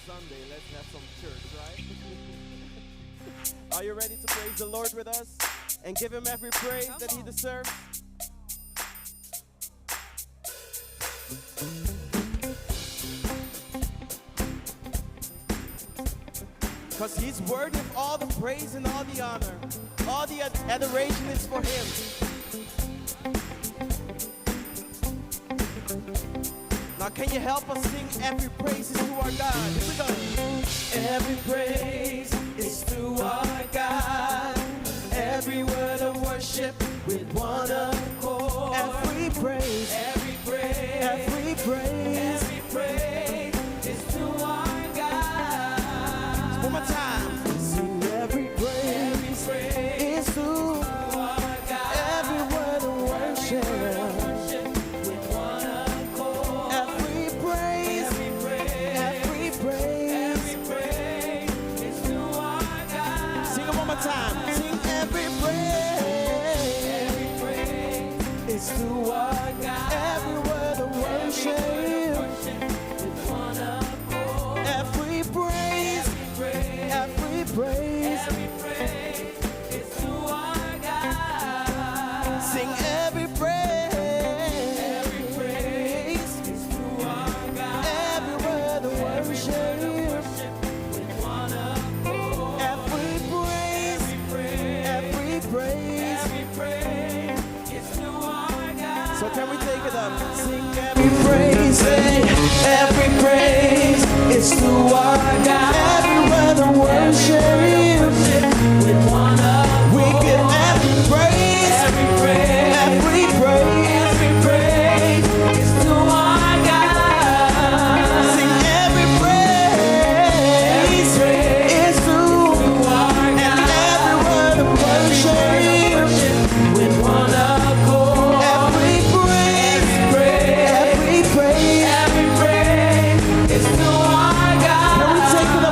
Sunday. Let's have some church, right? Are you ready to praise the Lord with us and give him every praise that he deserves? Because he's worthy of all the praise and all the honor. All the adoration is for him. Now can you help us sing every praise is to our God? Here we go. Every praise is to our God. Every word of worship with one accord. Every praise, every praise, every praise, every praise is to our God. So one more time. Sing every praise, is to our God. Every word of worship. Time. Sing every praise is to our God. Every word of worship with one accord. Every praise is to our God. Sing every praise is to our God. Every word of worship. So can we take it up? Sing every praise is to our God. Every word of worship with one accord. We give every praise is to our God. Sing every praise is to our God. Every word of worship with one accord. Every praise is to our God. Can we take it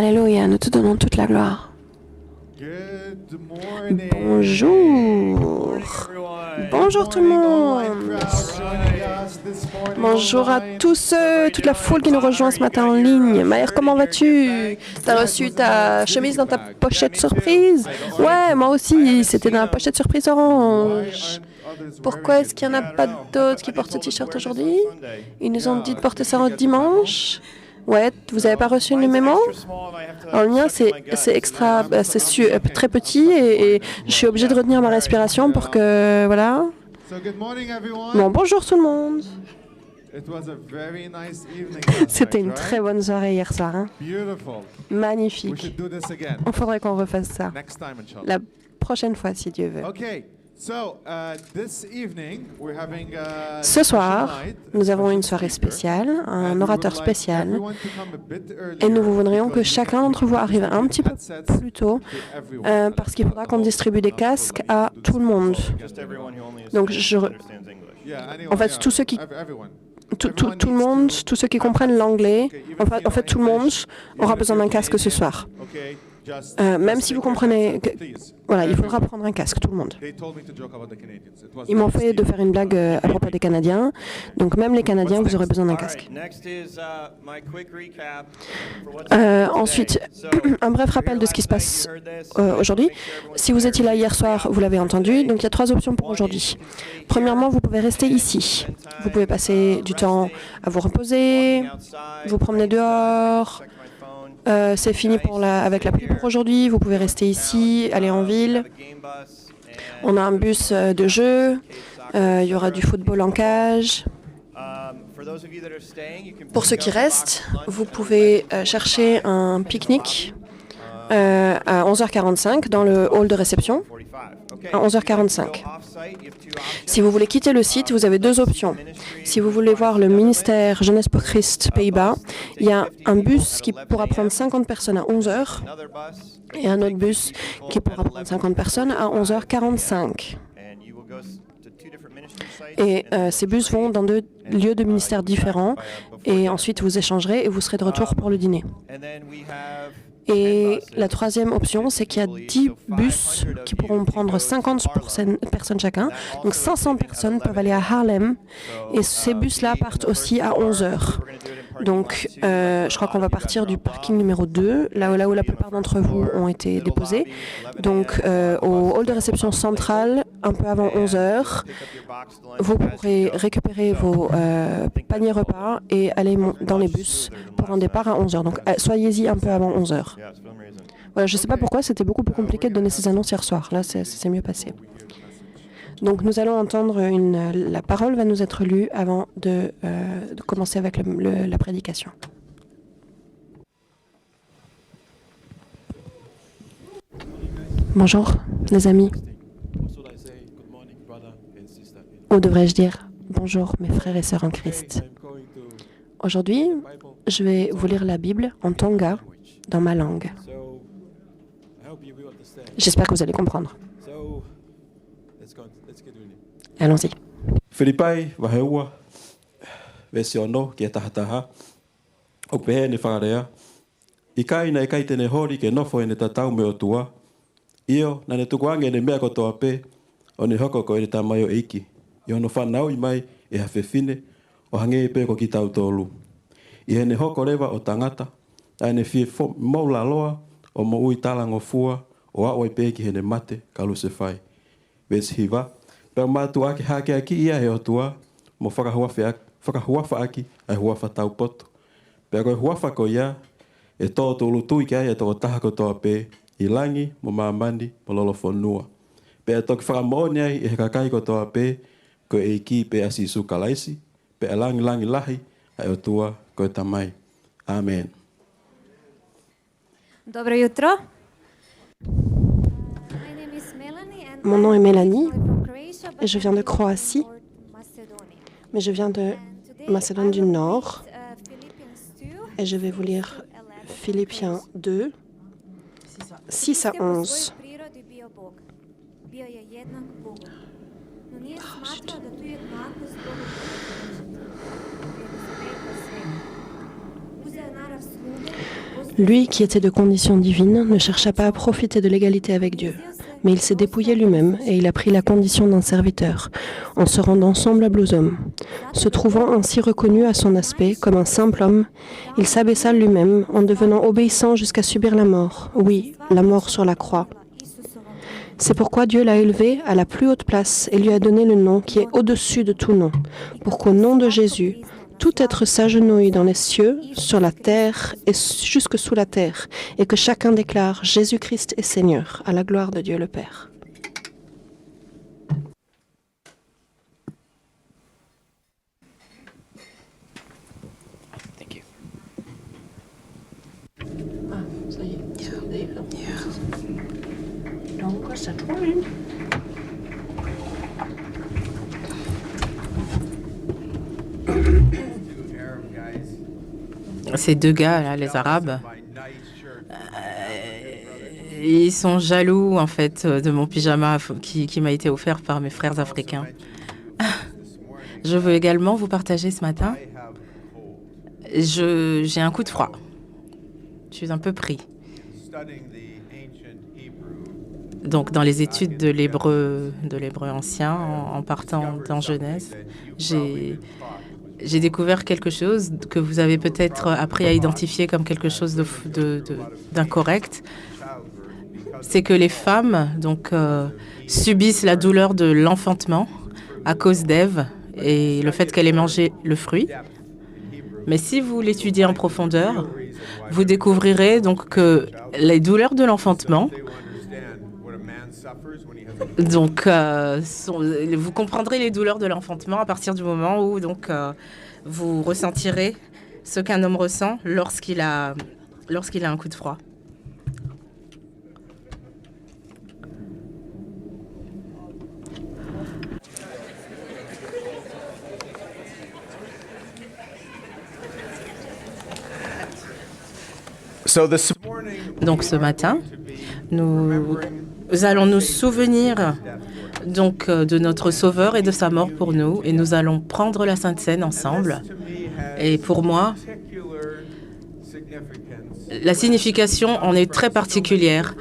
Alléluia, nous te donnons toute la gloire. Bonjour. Bonjour tout le monde. Bonjour à tous, toute la foule qui nous rejoint ce matin en ligne. Maër, comment vas-tu? T'as reçu ta chemise dans ta pochette surprise? Ouais, moi aussi, c'était dans la pochette surprise orange. Pourquoi est-ce qu'il n'y en a pas d'autres qui portent ce t-shirt aujourd'hui? Ils nous ont dit de porter ça en dimanche. Ouais, vous n'avez pas reçu le mémo? Alors, le mien, c'est extra, c'est très petit et je suis obligée de retenir ma respiration pour que, voilà. Bon, bonjour tout le monde. C'était une très bonne soirée hier soir. Hein? Magnifique. Il faudrait qu'on refasse ça la prochaine fois, si Dieu veut. Ce soir, nous avons une soirée spéciale, un orateur spécial, et nous voudrions que chacun d'entre vous arrive un petit peu plus tôt, parce qu'il faudra qu'on distribue des casques à tout le monde. Donc, en fait, tous ceux qui... Tout le monde, tous ceux qui comprennent l'anglais, en fait, tout le monde aura besoin d'un casque ce soir. Même si vous comprenez, voilà, il faudra prendre un casque, tout le monde. Ils m'ont fait de faire une blague à propos des Canadiens, donc même les Canadiens, vous aurez besoin d'un casque. Ensuite, un bref rappel de ce qui se passe aujourd'hui. Si vous étiez là hier soir, vous l'avez entendu, donc il y a 3 options pour aujourd'hui. Premièrement, vous pouvez rester ici. Vous pouvez passer du temps à vous reposer, vous promener dehors. C'est fini avec la pluie pour aujourd'hui. Vous pouvez rester ici, aller en ville. On a un bus de jeu. Il y aura du football en cage. Pour ceux qui restent, vous pouvez chercher un pique-nique à 11h45 dans le hall de réception. À 11h45. Si vous voulez quitter le site, vous avez 2 options. Si vous voulez voir le ministère Jeunesse pour Christ Pays-Bas, il y a un bus qui pourra prendre 50 personnes à 11h et un autre bus qui pourra prendre 50 personnes à 11h45. Et ces bus vont dans 2 lieux de ministère différents et ensuite vous échangerez et vous serez de retour pour le dîner. Et la 3e option, c'est qu'il y a 10 bus qui pourront prendre 50 personnes chacun. Donc 500 personnes peuvent aller à Harlem. Et ces bus-là partent aussi à 11h. Donc je crois qu'on va partir du parking numéro 2, là où la plupart d'entre vous ont été déposés. Donc au hall de réception centrale, un peu avant 11h, vous pourrez récupérer vos paniers repas et aller dans les bus pour un départ à 11h. Donc soyez-y un peu avant 11h. Voilà, je ne sais pas pourquoi, c'était beaucoup plus compliqué de donner ces annonces hier soir. Là, c'est mieux passé. Donc nous allons entendre la parole va nous être lue avant de commencer avec la prédication. Bonjour les amis. Ou devrais-je dire bonjour mes frères et sœurs en Christ. Aujourd'hui, je vais vous lire la Bible en Tonga, dans ma langue. J'espère que vous allez comprendre. Allons-y. Filipai waheua vesiono ke tahataha o pehe ne whakarea i kai na kai tene hori ke nofo ene tatau me o tua io na ne tukuange ne mea kotoa pe o ne hoko ko ene tamayo eiki i ono whanau i mai e hawhewhine o hange pe ko ki tau tolu i hene hoko rewa o tangata a ne fie maula loa o mo ui talango fua o a oi pe ki hene mate kalu se whai ves hiva pe matu ake hake aki ia he o tua mo whakahuafa aki ai huafa tau poto pe koe huafa ko ia e tō tōlu tui ki ai e tō taha ko toa pe i langi mo mamani mo lolo whanua pe e toki whakamooni ai e he kakai ko toa pe ko e ki pe asi su kalaisi pe e langi lahi ai o tua ko e tamai. Amen. Dobro jutro. Mon nom est Mélanie et je viens de Croatie, mais je viens de Macédoine du Nord et je vais vous lire Philippiens 2, 6 à 11. Lui, qui était de condition divine, ne chercha pas à profiter de l'égalité avec Dieu, mais il s'est dépouillé lui-même et il a pris la condition d'un serviteur, en se rendant semblable aux hommes. Se trouvant ainsi reconnu à son aspect comme un simple homme, il s'abaissa lui-même en devenant obéissant jusqu'à subir la mort, oui, la mort sur la croix. C'est pourquoi Dieu l'a élevé à la plus haute place et lui a donné le nom qui est au-dessus de tout nom, pour qu'au nom de Jésus, tout être s'agenouille dans les cieux, sur la terre et jusque sous la terre, et que chacun déclare Jésus-Christ est Seigneur, à la gloire de Dieu le Père. Thank you. Ah, ça y est. Non, quoi, ça tourne. Ces deux gars, là, les Arabes, ils sont jaloux, en fait, de mon pyjama qui m'a été offert par mes frères africains. Je veux également vous partager ce matin. J'ai un coup de froid. Je suis un peu pris. Donc, dans les études de l'hébreu ancien, en partant dans Genèse, j'ai découvert quelque chose que vous avez peut-être appris à identifier comme quelque chose d'incorrect. C'est que les femmes donc, subissent la douleur de l'enfantement à cause d'Ève et le fait qu'elle ait mangé le fruit. Mais si vous l'étudiez en profondeur, vous découvrirez donc que les douleurs de l'enfantement, donc, vous comprendrez les douleurs de l'enfantement à partir du moment où donc, vous ressentirez ce qu'un homme ressent lorsqu'il a un coup de froid. Donc ce matin, nous allons nous souvenir donc de notre Sauveur et de sa mort pour nous, et nous allons prendre la Sainte Seine ensemble. Et pour moi, la signification en est très particulière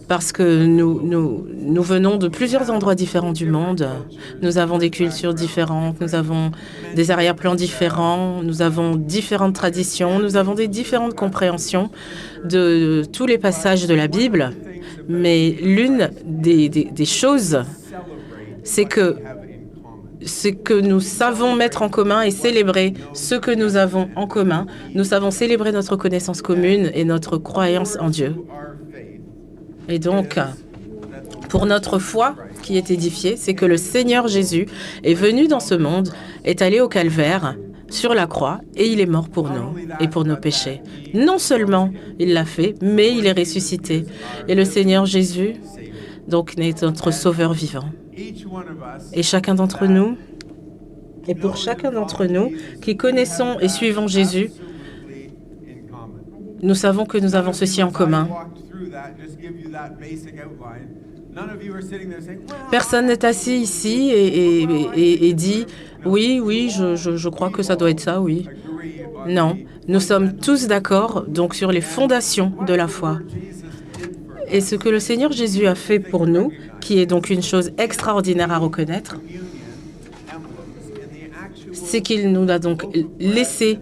parce que nous venons de plusieurs endroits différents du monde. Nous avons des cultures différentes, nous avons des arrière-plans différents, nous avons différentes traditions, nous avons des différentes compréhensions de tous les passages de la Bible. Mais l'une des choses, c'est que nous savons mettre en commun et célébrer ce que nous avons en commun. Nous savons célébrer notre connaissance commune et notre croyance en Dieu. Et donc, pour notre foi qui est édifiée, c'est que le Seigneur Jésus est venu dans ce monde, est allé au calvaire, sur la croix, et il est mort pour nous et pour nos péchés. Non seulement il l'a fait, mais il est ressuscité. Et le Seigneur Jésus, donc, est notre Sauveur vivant. Et chacun d'entre nous, et pour chacun d'entre nous qui connaissons et suivons Jésus, nous savons que nous avons ceci en commun. Personne n'est assis ici et dit « Oui, je crois que ça doit être ça, oui. » Non, nous sommes tous d'accord donc sur les fondations de la foi. Et ce que le Seigneur Jésus a fait pour nous, qui est donc une chose extraordinaire à reconnaître, c'est qu'il nous a donc laissé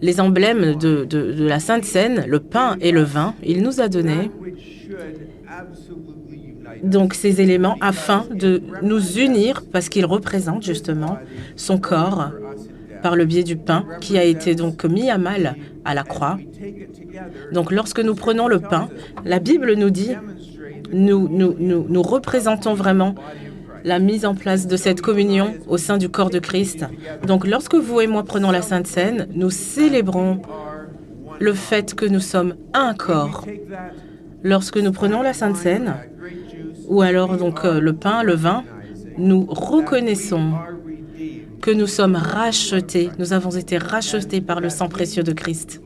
les emblèmes de la Sainte Seine, le pain et le vin. Il nous a donné donc ces éléments afin de nous unir, parce qu'ils représentent justement son corps par le biais du pain qui a été donc mis à mal à la croix. Donc lorsque nous prenons le pain, la Bible nous dit, nous représentons vraiment la mise en place de cette communion au sein du corps de Christ. Donc lorsque vous et moi prenons la Sainte Seine, nous célébrons le fait que nous sommes un corps. Lorsque nous prenons la Sainte Seine, ou alors donc le pain, le vin, nous reconnaissons que nous sommes rachetés, nous avons été rachetés par le sang précieux de Christ.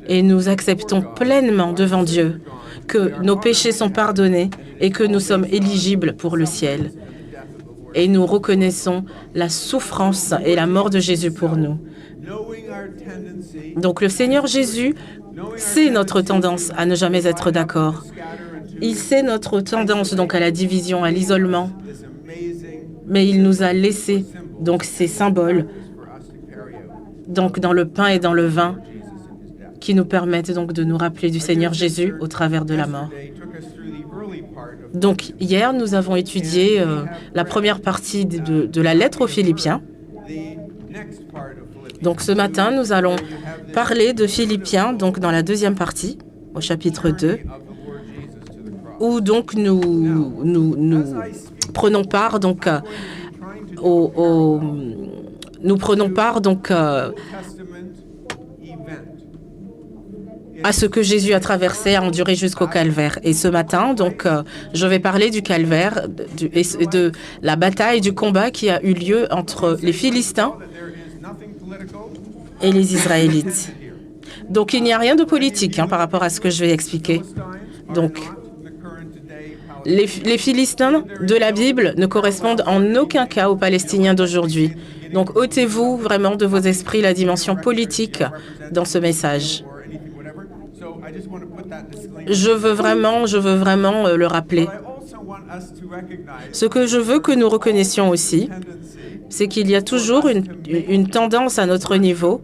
Et nous acceptons pleinement devant Dieu que nos péchés sont pardonnés et que nous sommes éligibles pour le ciel. Et nous reconnaissons la souffrance et la mort de Jésus pour nous. Donc le Seigneur Jésus, sait notre tendance à ne jamais être d'accord. Il sait notre tendance donc à la division, à l'isolement. Mais il nous a laissé donc ces symboles donc dans le pain et dans le vin qui nous permettent donc de nous rappeler du Seigneur Jésus au travers de la mort. Donc hier, nous avons étudié la première partie de la lettre aux Philippiens. Donc ce matin, nous allons parler de Philippiens, donc dans la deuxième partie, au chapitre 2, où donc nous prenons part donc à ce que Jésus a traversé, a enduré jusqu'au calvaire. Et ce matin, donc, je vais parler du calvaire et de la bataille, du combat qui a eu lieu entre les Philistins et les Israélites. Donc, il n'y a rien de politique par rapport à ce que je vais expliquer. Donc, les Philistins de la Bible ne correspondent en aucun cas aux Palestiniens d'aujourd'hui. Donc, ôtez-vous vraiment de vos esprits la dimension politique dans ce message. Je veux vraiment le rappeler. Ce que je veux que nous reconnaissions aussi, c'est qu'il y a toujours une tendance à notre niveau.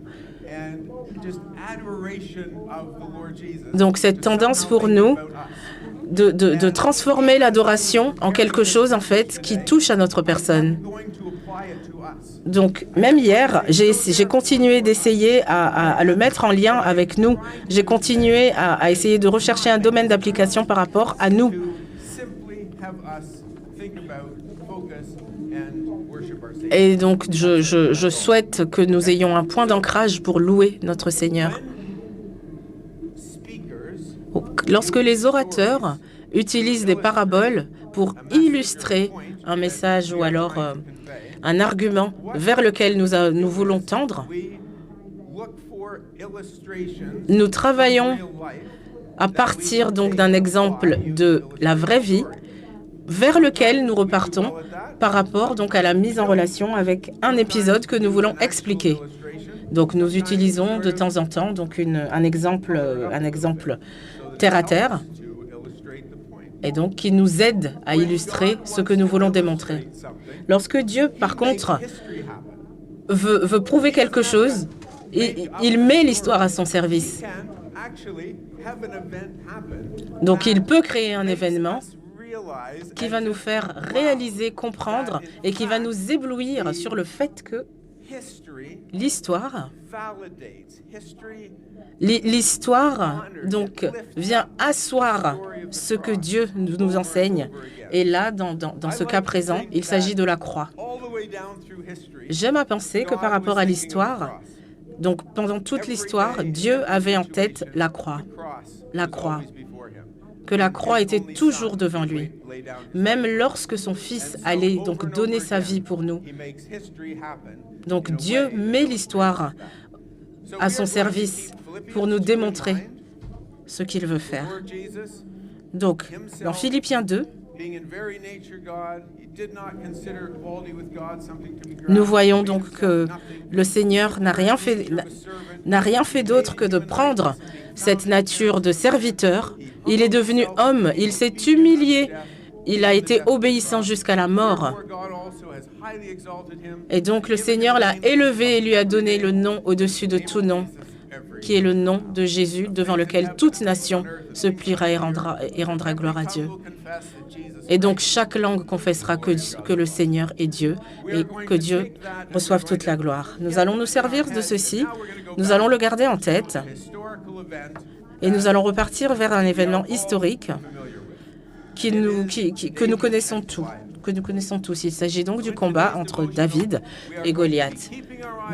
Donc cette tendance pour nous de transformer l'adoration en quelque chose en fait qui touche à notre personne. Donc, même hier, j'ai continué d'essayer à le mettre en lien avec nous. J'ai continué à essayer de rechercher un domaine d'application par rapport à nous. Et donc, je souhaite que nous ayons un point d'ancrage pour louer notre Seigneur. Lorsque les orateurs utilisent des paraboles pour illustrer un message ou alors un argument vers lequel nous voulons tendre, nous travaillons à partir donc d'un exemple de la vraie vie vers lequel nous repartons par rapport donc à la mise en relation avec un épisode que nous voulons expliquer. Donc nous utilisons de temps en temps donc un exemple terre à terre et donc qui nous aide à illustrer ce que nous voulons démontrer. Lorsque Dieu, par contre, veut prouver quelque chose, il met l'histoire à son service. Donc il peut créer un événement qui va nous faire réaliser, comprendre et qui va nous éblouir sur le fait que l'histoire donc vient asseoir ce que Dieu nous enseigne. Et là, dans ce cas présent, il s'agit de la croix. J'aime à penser que par rapport à l'histoire, donc pendant toute l'histoire, Dieu avait en tête la croix. La croix. Que la croix était toujours devant lui. Même lorsque son Fils allait donc donner sa vie pour nous. Donc Dieu met l'histoire à son service pour nous démontrer ce qu'il veut faire. Donc, dans Philippiens 2, nous voyons donc que le Seigneur n'a rien fait d'autre que de prendre cette nature de serviteur. Il est devenu homme, il s'est humilié, il a été obéissant jusqu'à la mort. Et donc le Seigneur l'a élevé et lui a donné le nom au-dessus de tout nom, qui est le nom de Jésus, devant lequel toute nation se pliera et rendra gloire à Dieu. Et donc chaque langue confessera que le Seigneur est Dieu et que Dieu reçoive toute la gloire. Nous allons nous servir de ceci, nous allons le garder en tête et nous allons repartir vers un événement historique que nous connaissons tous. Il s'agit donc du combat entre David et Goliath.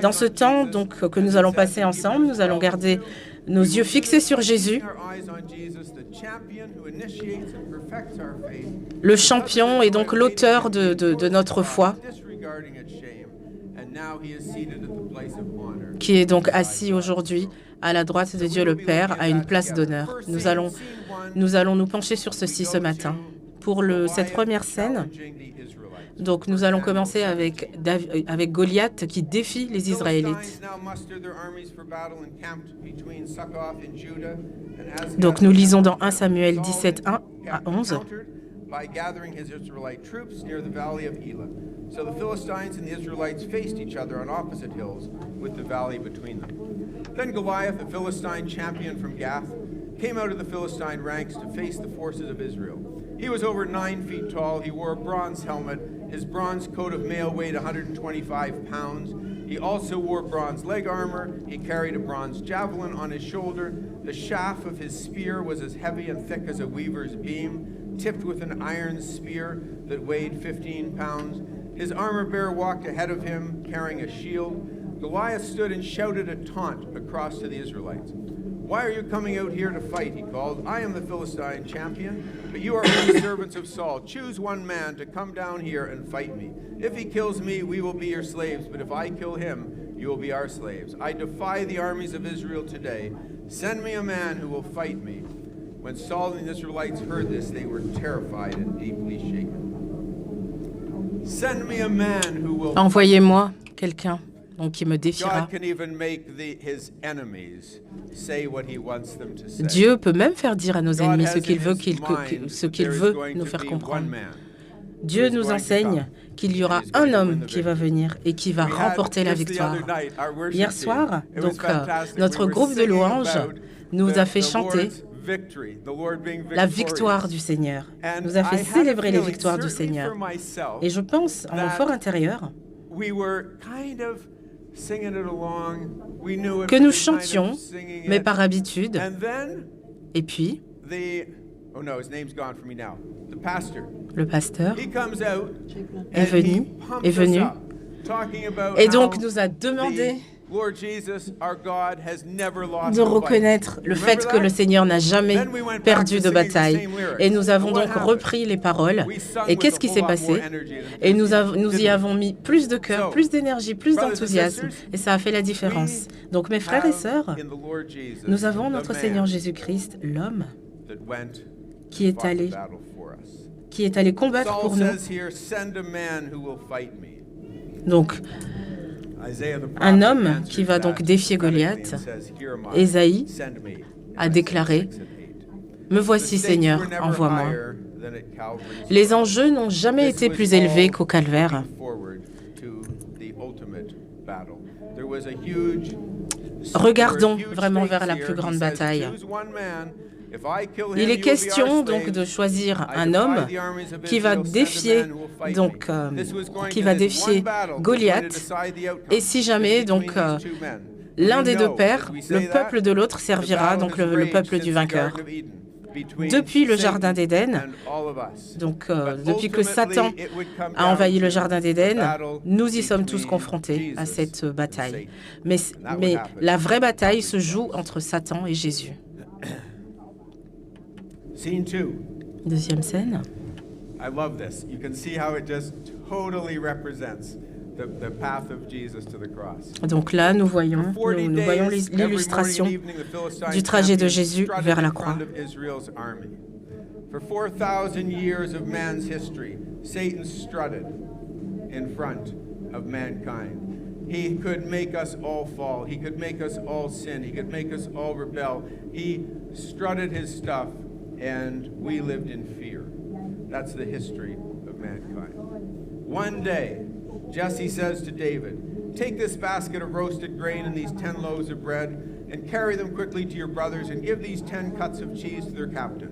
Dans ce temps donc, que nous allons passer ensemble, nous allons garder nos yeux fixés sur Jésus, le champion et donc l'auteur de notre foi, qui est donc assis aujourd'hui à la droite de Dieu le Père, à une place d'honneur. Nous allons nous pencher sur ceci ce matin pour cette première scène. Donc nous allons commencer avec Goliath qui défie les Israélites. Donc nous lisons dans 1 Samuel 17, 1 à 11. By gathering his Israelite troops near the valley of Elah. So the Philistines and the Israelites faced each other on opposite hills, with the valley between them. Then Goliath, a Philistine champion from Gath, came out of the Philistine ranks to face the forces of Israel. He was over 9 feet tall, he wore a bronze helmet, his bronze coat of mail weighed 125 pounds. He also wore bronze leg armor, he carried a bronze javelin on his shoulder, the shaft of his spear was as heavy and thick as a weaver's beam, tipped with an iron spear that weighed 15 pounds. His armor-bearer walked ahead of him, carrying a shield. Goliath stood and shouted a taunt across to the Israelites. "Why are you coming out here to fight?" he called. "I am the Philistine champion, but you are only servants of Saul. Choose one man to come down here and fight me. If he kills me, we will be your slaves, but if I kill him, you will be our slaves. I defy the armies of Israel today. Send me a man who will fight me." When Saul and the Israelites heard this, they were terrified and deeply shaken. Send me a man who will. Envoyez-moi quelqu'un donc qui me défiera. God can even make his enemies say what he wants them to say. Dieu peut même faire dire à nos God ennemis has ce qu'il in veut, his mind ce qu'il there is veut going nous to faire be comprendre. one man Dieu who is nous going to enseigne come. qu'il y aura He's un going to homme win the qui va victory. venir et qui va We had remporter la just the victoire. other night, our worship Hier team, soir, it was donc, fantastic. notre We were groupe de singing louanges about nous a the fait chanter Lord's victory, the Lord being la victorious. victoire du Seigneur, And nous a fait I had a célébrer les feeling, victoires du certainly Seigneur. for myself, Et je pense, en mon that fort intérieur, we were kind of singing it along. We knew it, que but nous we kind of chantions, singing mais it. par habitude. And then Et puis, oh no, his name's gone from me now. The pastor. le pasteur He comes out est and venu, he pumps est venu, us up, talking about et donc how nous a demandé the Lord Jesus, our God, has never lost de a fight. reconnaître le fait Remember que le that? Seigneur n'a jamais Then we went back perdu to de singing the bataille. same lyrics. Et nous avons And what donc happened? repris les paroles. We sung Et with qu'est-ce a qui whole s'est lot passé? more energy than Et nous before, y didn't we? avons mis plus de cœur, So, plus d'énergie, plus brothers and d'enthousiasme. sisters, Et ça a fait la différence. Donc mes frères et sœurs, Have in the Lord Jesus, nous avons the notre man Seigneur Jésus-Christ, l'homme, that went qui est fought the allé, battle for us. qui est allé combattre Saul pour nous. says here, send a man who will fight me. Donc, Isaiah the un prophet homme answers qui va donc that défier prophetically Goliath. and says, "Here am I, Ésaïe send me." a Isaiah déclaré, 6 and 8. Me The voici, stakes Seigneur, were never envoie-moi. higher than at Calvary's Les cross. enjeux n'ont jamais This été was plus all élevés qu'au calvaire. looking forward to the ultimate battle. There was a huge- Regardons there were huge vraiment stakes vers la here. plus He grande says, bataille. "Choose one man. If I kill him, Il you est will be question our donc slaves. de choisir I un defy homme the armies of qui va Israel, send a défier man who will fight donc me." This was going qui to va this défier one battle was going to Goliath. decide the outcome. Et si jamais It's donc between these two men. l'un We des deux know, pères, as we say le that, peuple de l'autre servira the donc battle has le raged peuple since du the vainqueur. Garden of Eden, between Depuis le Satan jardin d'Éden, and all of us. donc But depuis que ultimately, Satan it would come a envahi down le to jardin the d'Éden, battle nous y sommes tous between confrontés à Jesus cette and bataille. Satan. Mais, And that would mais happen. la vraie bataille se joue entre Satan et Jésus. Scene 2. Deuxième scène. I love this. You can see how it just totally represents the path of Jesus to the cross. Donc là, nous voyons Every l'illustration morning and evening, the Philistine du trajet de champion Jésus strutted vers la in croix. front of Israel's army. For 4,000 years of man's history, Satan strutted in front of mankind. He could make us all fall. He could make us all sin. He could make us all rebel. He strutted his stuff, and we lived in fear. That's the history of mankind. One day, Jesse says to David, "Take this basket of roasted grain and these 10 loaves of bread, and carry them quickly to your brothers, and give these 10 cuts of cheese to their captain."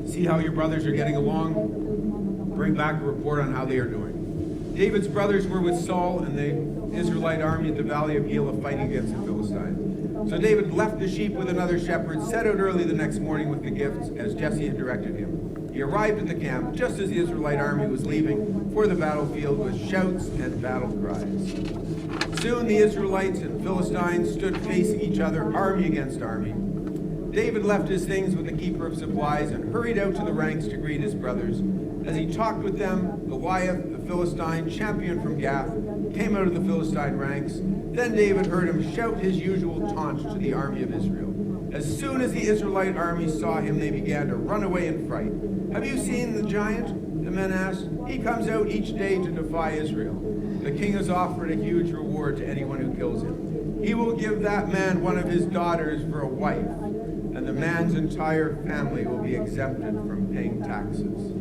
See how your brothers are getting along? Bring back a report on how they are doing. David's brothers were with Saul and the Israelite army at the valley of Elah fighting against the Philistines. So David left the sheep with another shepherd, set out early the next morning with the gifts, as Jesse had directed him. He arrived at the camp just as the Israelite army was leaving for the battlefield with shouts and battle cries. Soon the Israelites and Philistines stood facing each other, army against army. David left his things with the keeper of supplies and hurried out to the ranks to greet his brothers. As he talked with them, Goliath, the Philistine champion from Gath, came out of the Philistine ranks. Then David heard him shout his usual taunt to the army of Israel. As soon as the Israelite army saw him, they began to run away in fright. Have you seen the giant? The men asked. He comes out each day to defy Israel. The king has offered a huge reward to anyone who kills him. He will give that man one of his daughters for a wife, and the man's entire family will be exempted from paying taxes.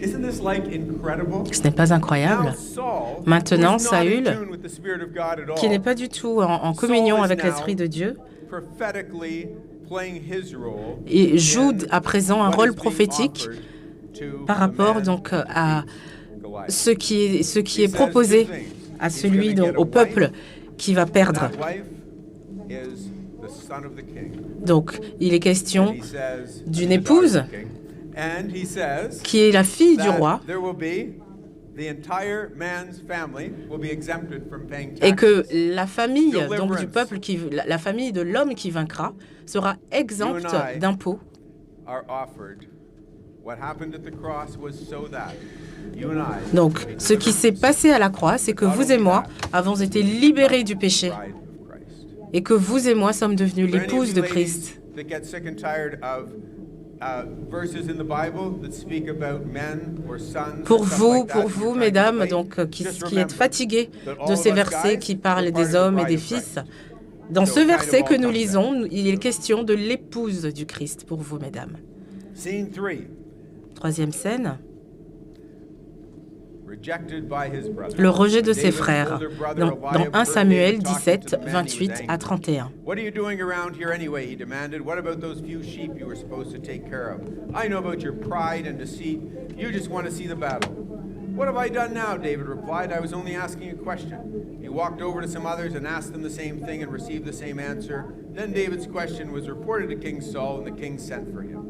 Isn't this like incredible? Ce n'est pas incroyable. Now Saul, Maintenant, who is not in Saül, tune with the Spirit of God at all, qui n'est pas du tout en communion avec l'Esprit de Dieu, prophetically playing his role et joue in à présent un what rôle is being prophétique offered to par the rapport man donc à Goliath. ce qui est proposé à celui, donc, au peuple qui va perdre. That wife is the son of the king. Donc, il est question And he says, d'une the épouse daughter of the king. And he says qui est la fille du that roi, there will be the entire man's family will be exempted from paying et que taxes. la famille donc du peuple la famille de l'homme qui vaincra sera exempte d'impôts. Are offered. What happened at the cross was so that you and I Donc, ce qui s'est passé à la croix, c'est que vous et moi avons été libérés du péché bride of Christ. et que vous et moi sommes devenus For any of l'épouse you de ladies Christ. that get sick and tired of verses in the Bible that speak about men or sons. Pour or stuff vous, like that, pour and vous, you're trying to mesdames, relate, donc qui just êtes remember fatiguées that all de of ces us versets guys, qui we're parlent part des of the hommes et bride des of fils, Christ. dans So ce it kind of verset que all nous comes lisons, il est question de l'épouse du Christ pour vous, mesdames. Scene 3. Troisième scène, Rejected by his brother. le rejet de ses David's frères, older brother dans Eliab 1 heard Samuel David talking 17, to the man he was 28 à angry. 31. What are you doing around here anyway? He demanded. What about those few sheep you were supposed to take care of? I know about your pride and deceit. You just want to see the battle. What have I done now? David replied. I was only asking a question. He walked over to some others and asked them the same thing and received the same answer. Then David's question was reported to King Saul, and the king sent for him.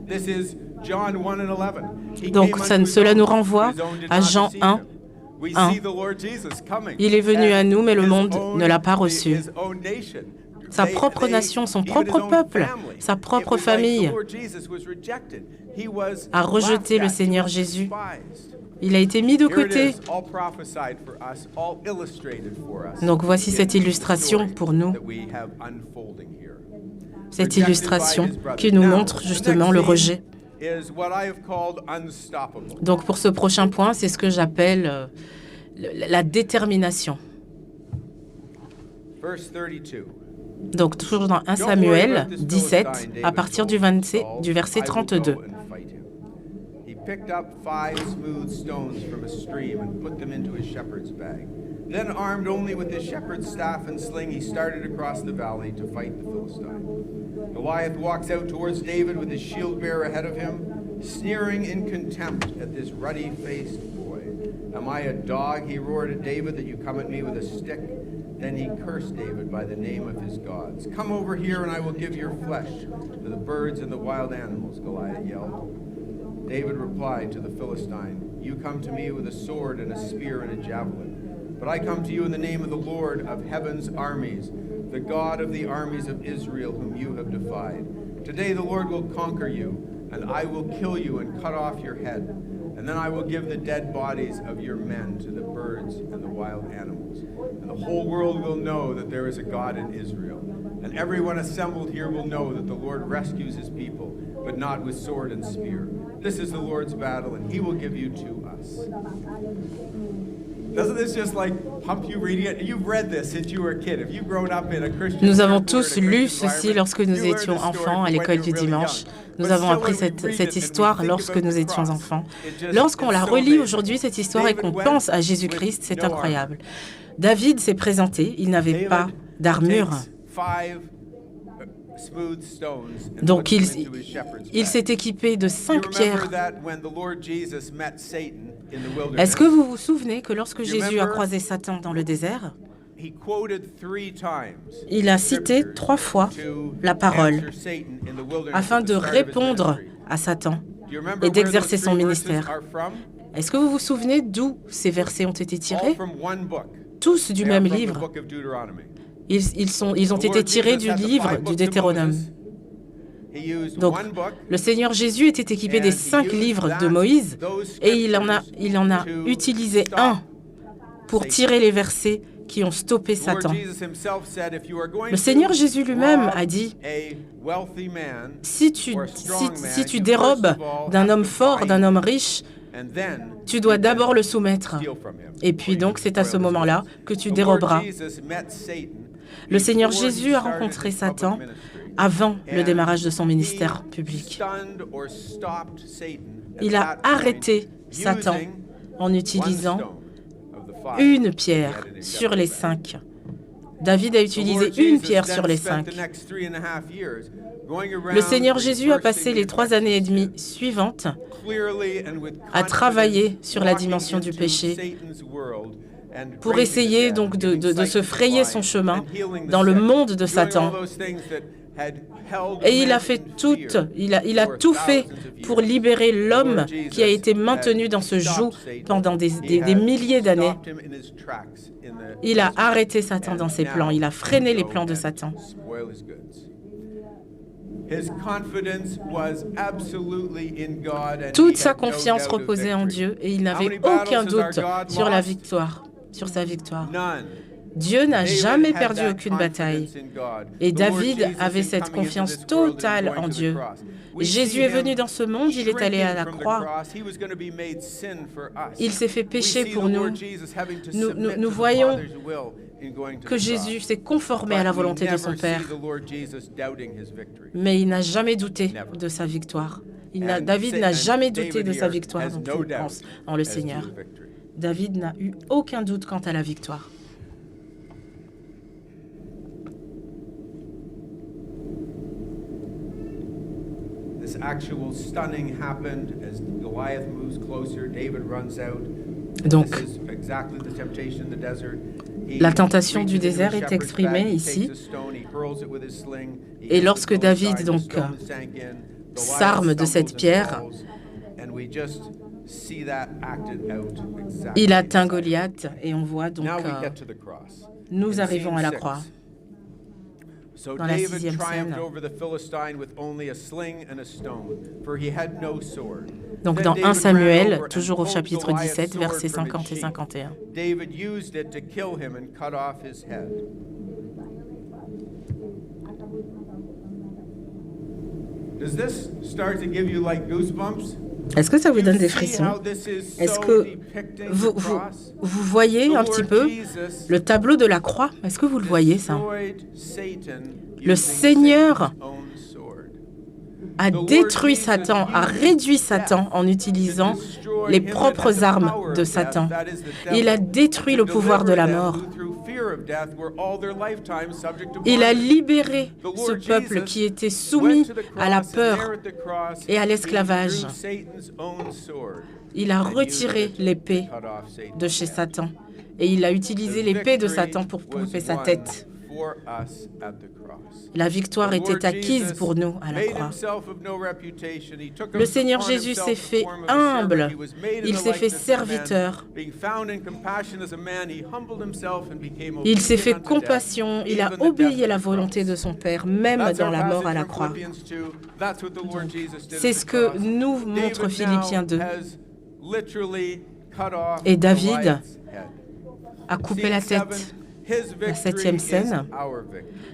This is John 1 and 11. He Donc, came unto his cela own, nous but renvoie his own did à not Jean receive 1, him. We 1. see the Lord Jesus coming. Il est venu à nous, mais le And monde his own- ne l'a pas reçu. his own nation. Sa They- propre nation, son even propre his own peuple, family. sa It propre was like famille the Lord Jesus was rejected. He was a rejeté laughed le at. Seigneur He was Jésus. despised. Il a été mis de Here it côté. is, all prophesied for us, all illustrated for us. Donc voici in cette the illustration story pour nous, that we have unfolding here. cette Rejected by illustration his brother. qui nous Now, montre the justement next le scene rejet. is what I have called unstoppable. Donc pour ce prochain point, c'est ce que j'appelle la détermination. Verse 32. Donc toujours dans 1 Samuel 17, à partir du verset 32. He picked up 5 smooth stones from a stream and put them into his shepherd's bag. Then, armed only with his shepherd's staff and sling, he started across the valley to fight the Philistine. Goliath walks out towards David with his shield bearer ahead of him, sneering in contempt at this ruddy-faced boy. Am I a dog, he roared at David, that you come at me with a stick? Then he cursed David by the name of his gods. Come over here and I will give your flesh to the birds and the wild animals, Goliath yelled. David replied to the Philistine, you come to me with a sword and a spear and a javelin, but I come to you in the name of the Lord of heaven's armies, the God of the armies of Israel whom you have defied. Today the Lord will conquer you, and I will kill you and cut off your head, and then I will give the dead bodies of your men to the birds and the wild animals. And the whole world will know that there is a God in Israel. And everyone assembled here will know that the Lord rescues his people, but not with sword and spear. This is the Lord's battle, and he will give you to us. Doesn't this just like pump you reading it? You've read this since you were a kid. If you've grown up in a Christian Nous avons church or tous in a lu Christian ceci environment, lorsque nous you learn étions this story enfants à when l'école you're du really dimanche. young. Nous But avons still, appris when we read it cette and we histoire think lorsque about nous the étions cross, enfants. it just- Lorsqu'on it's la so relit amazing. aujourd'hui, cette histoire, et David qu'on went pense à with Jésus-Christ, c'est no incroyable. David s'est présenté, il n'avait David pas d'armure. takes 5 smooth stones and Donc puts them il into his shepherd's il bag. s'est équipé de You 5 remember pierres. that when the Lord Jesus met Satan in the wilderness, Est-ce que vous vous souvenez que lorsque You Jésus a remember- croisé Satan dans le désert, he quoted 3 times il a cité scriptures 3 fois to la parole answer Satan in the wilderness afin at the de start of his répondre ministry. à Satan Do you remember et where d'exercer those son 3 verses ministère. are from? Est-ce que vous vous souvenez d'où ces versets ont été All tirés? from one book. Tous du They are même from the livre. book of Deuteronomy. Ils ont The été Lord tirés Jesus du had the livre 5 du books of Deutéronome. Moses. He used Donc, one book, le Seigneur Jésus était équipé and des he 5 used livres that- de Moïse those et il en a scriptures to utilisé stop un pour Satan. tirer les versets qui ont stoppé The Lord Satan. Jesus himself said, if you are going Le Seigneur to Jésus lui-même rob a dit, a wealthy man, si tu, or a strong man, si tu you dérobes first of all d'un have homme to fort, bind d'un him, homme riche, and then tu dois you d'abord can le soumettre. steal from him, Et puis or you donc, can c'est à spoil ce his moment-là goods. que tu The Lord déroberas. Jesus met Satan Le Seigneur before he Jésus a started rencontré his public Satan ministry. avant le And démarrage de son he ministère public. stunned or stopped Satan at Il a that point, arrêté Satan using en one utilisant stone of the five une that he pierre had in his sur les shepherd's bag. 5. David a The utilisé Lord une Jesus pierre then sur les spent 5. the next 3.5 years going Le around Seigneur Jésus a passé reversing les the 3 effects années et of demie sin, suivantes clearly and with à travailler confidence, sur la walking dimension du into péché Satan's world and pour raising essayer the dead, donc giving de sight se to the frayer blind, son chemin and healing the dans le sick, monde de doing Satan. all those things that had held Et il men a fait in tout, fear il a for tout fait thousands of pour years. libérer The l'homme Lord qui a Jesus été maintenu had dans ce joug stopped Satan. pendant He des had milliers d'années. stopped him in his tracks in the Il a desert. arrêté Satan And dans ses now plans, il a freiné he les go plans de and Satan. spoil his goods. His confidence was absolutely in God, and Toute he sa had no confiance doubt of reposait en victory. Dieu et il How n'avait many battles aucun has our doute God sur la lost? victoire, sur sa victoire. None. Dieu n'a David jamais had perdu that aucune bataille. confidence in God. Et The Lord David Jesus avait in cette coming into confiance this world and totale going en to the Dieu. cross. We Jésus see est him venu dans ce monde, il est allé à la shrinking from the croix. cross. He was going to be made sin for us. Il s'est fait We pécher see pour the nous. Lord Jesus having to Nous submit to the voyons Father's will in going to Que the Jésus cross. s'est conformé à la But we volonté de never son see Père, the Lord Jesus doubting his victory. mais il n'a jamais douté Never. de sa victoire. And David n'a jamais David douté de sa here victoire has non no plus, doubt pense, en le as to Seigneur. the victory. David n'a eu aucun doute quant à la victoire. This actual stunning happened as Goliath moves closer. David runs out. Donc, This is exactly the temptation in the desert. He la tentation du reaches into désert his est shepherd's exprimée bag, he ici. takes a stone, he hurls it with his sling, he Et hits the lorsque David, Philistine, the donc, stone sank in, Goliath s'arme de cette stumbles and pierre, falls, and we just see that acted out exactly il atteint inside. Goliath et on voit donc, Now we get to the cross. nous In arrivons à la scene croix. 6. So Dans la David 6e triumphed scène. over the Philistine with only a sling and a stone, for he had no sword. Donc Then dans David 1 ran Samuel, over and toujours au pulled chapitre Goliath's 17, sword versets from its 50 et sheath. 51. David used it to kill him and cut off his head. Does this start to give you like goosebumps? Est-ce que ça vous You donne des see frissons? how this is Est-ce so que depicting vous, the vous, cross? vous voyez The un petit Lord peu Jesus le tableau de la croix? Est-ce que vous le voyez ça? destroyed Satan Le using Seigneur Satan's own sword. A détruit Satan, a réduit Satan en utilisant les propres armes de Satan. Il a détruit le pouvoir de la mort. Il a libéré ce peuple qui était soumis à la peur et à l'esclavage. Il a retiré l'épée de chez Satan et il a utilisé l'épée de Satan pour couper sa tête. La victoire était acquise pour nous à la croix. Le Seigneur Jésus s'est fait humble, il s'est fait serviteur, il s'est fait compassion, il a obéi à la volonté de son Père, même dans la mort à la croix. C'est ce que nous montre Philippiens 2. Et David a coupé la tête. La 7e scène.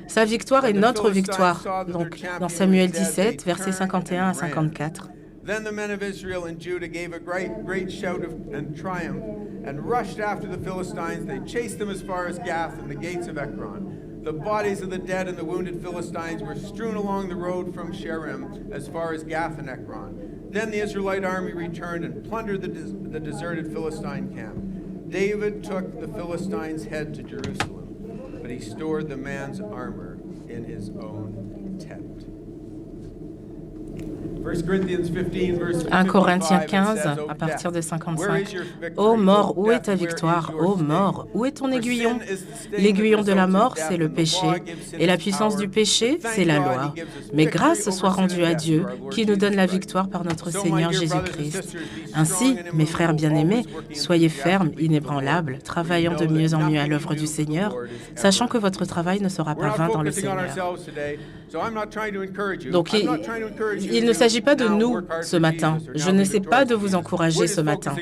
Sa victoire est notre victoire. Donc, dans Samuel 17, versets 51 à 54. Then the men of Israel and Judah gave a great shout and triumph and rushed after the Philistines. They chased them as far as Gath and the gates of Ekron. The bodies of the dead and the wounded Philistines were strewn along the road from Sherim as far as Gath and Ekron. Then the Israelite army returned and plundered the deserted Philistine camp. David took the Philistine's head to Jerusalem, but he stored the man's armor in his own tent. 1 Corinthiens 15, à partir de 55. Ô mort, où est ta victoire? Ô mort, où est ton aiguillon? L'aiguillon de la mort, c'est le péché, et la puissance du péché, c'est la loi. Mais grâce soit rendue à Dieu, qui nous donne la victoire par notre Seigneur Jésus-Christ. Ainsi, mes frères bien-aimés, soyez fermes, inébranlables, travaillant de mieux en mieux à l'œuvre du Seigneur, sachant que votre travail ne sera pas vain dans le Seigneur. Donc, il ne s'agit pas de nous ce matin. Je n'essaie pas de vous encourager ce matin.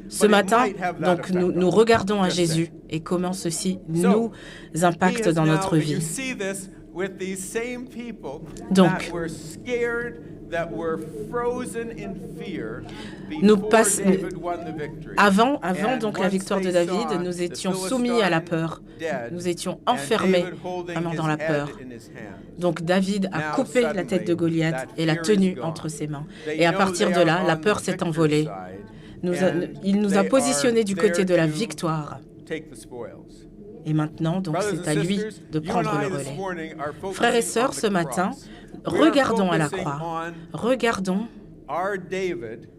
Ce matin, donc, nous regardons à Jésus et comment ceci nous impacte dans notre vie. Donc, avant donc la victoire de David, nous étions soumis à la peur. Nous étions enfermés vraiment dans la peur. Donc David a coupé la tête de Goliath et l'a tenue entre ses mains. Et à partir de là, la peur s'est envolée. Il nous a positionnés du côté de la victoire. Et maintenant, donc, c'est à lui de prendre le relais. Frères et sœurs, ce matin, regardons à la croix. Regardons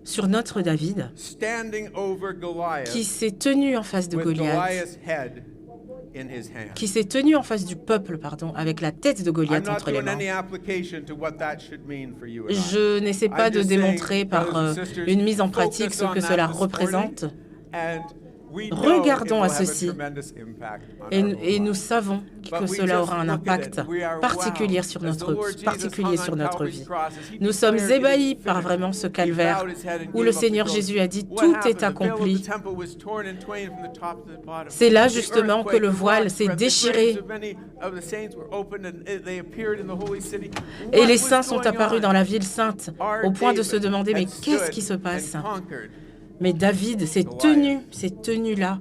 sur notre David qui s'est tenu en face de Goliath, qui s'est tenu en face du peuple, avec la tête de Goliath entre les mains. Je n'essaie pas de démontrer par une mise en pratique ce que cela représente. Regardons à ceci et nous savons que cela aura un impact particulier sur notre vie. Nous sommes ébahis par vraiment ce calvaire où le Seigneur Jésus a dit « Tout est accompli ». C'est là justement que le voile s'est déchiré et les saints sont apparus dans la ville sainte au point de se demander « Mais qu'est-ce qui se passe ?» Mais David s'est tenu là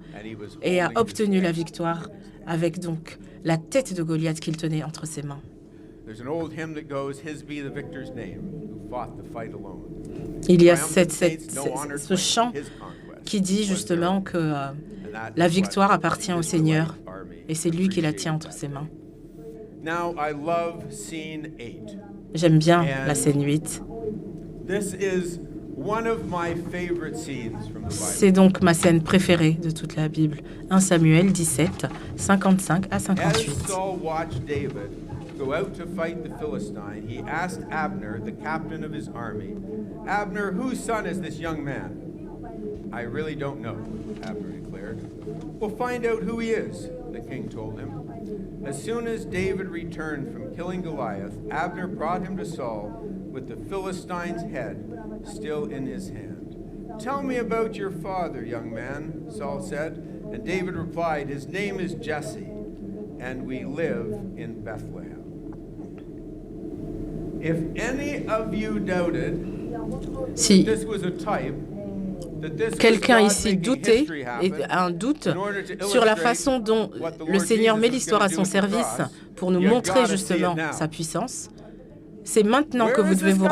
et a obtenu la victoire avec donc la tête de Goliath qu'il tenait entre ses mains. Il y a ce chant qui dit justement que la victoire appartient au Seigneur et c'est lui qui la tient entre ses mains. J'aime bien la scène 8. C'est donc ma scène préférée de toute la Bible. 1 Samuel 17, 55 à 58. As Saul watched David go out to fight the Philistine, he asked Abner, the captain of his army, "Abner, whose son is this young man?" "I really don't know," Abner declared. "Well, find out who he is," the king told him. As soon as David returned from killing Goliath, Abner brought him to Saul with the Philistine's head still in his hand. "Tell me about your father, young man," Saul said. And David replied, "His name is Jesse, and we live in Bethlehem." If any of you doubted Si this was a type, quelqu'un ici doutait, et a un doute sur la façon dont le Seigneur met l'histoire à son service pour nous montrer justement sa puissance, c'est maintenant que vous devez vous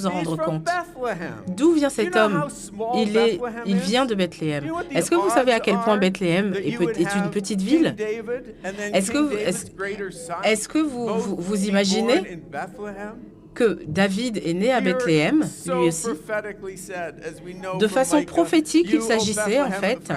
en rendre compte. D'où vient cet homme? Il vient de Bethléem. Est-ce que vous savez à quel point Bethléem est une petite ville? Est-ce que vous imaginez que David est né à Bethléem, lui aussi? De façon prophétique, il s'agissait en fait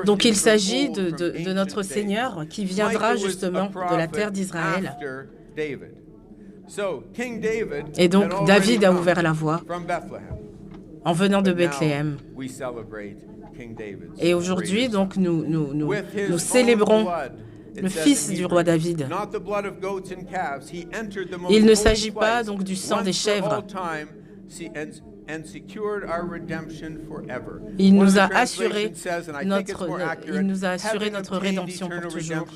donc il s'agit de notre Seigneur qui viendra justement de la terre d'Israël. Et donc David a ouvert la voie en venant de Bethléem. Et aujourd'hui, donc, nous célébrons le fils du roi David. Il ne s'agit pas donc du sang des chèvres. Il nous a assuré notre rédemption pour toujours.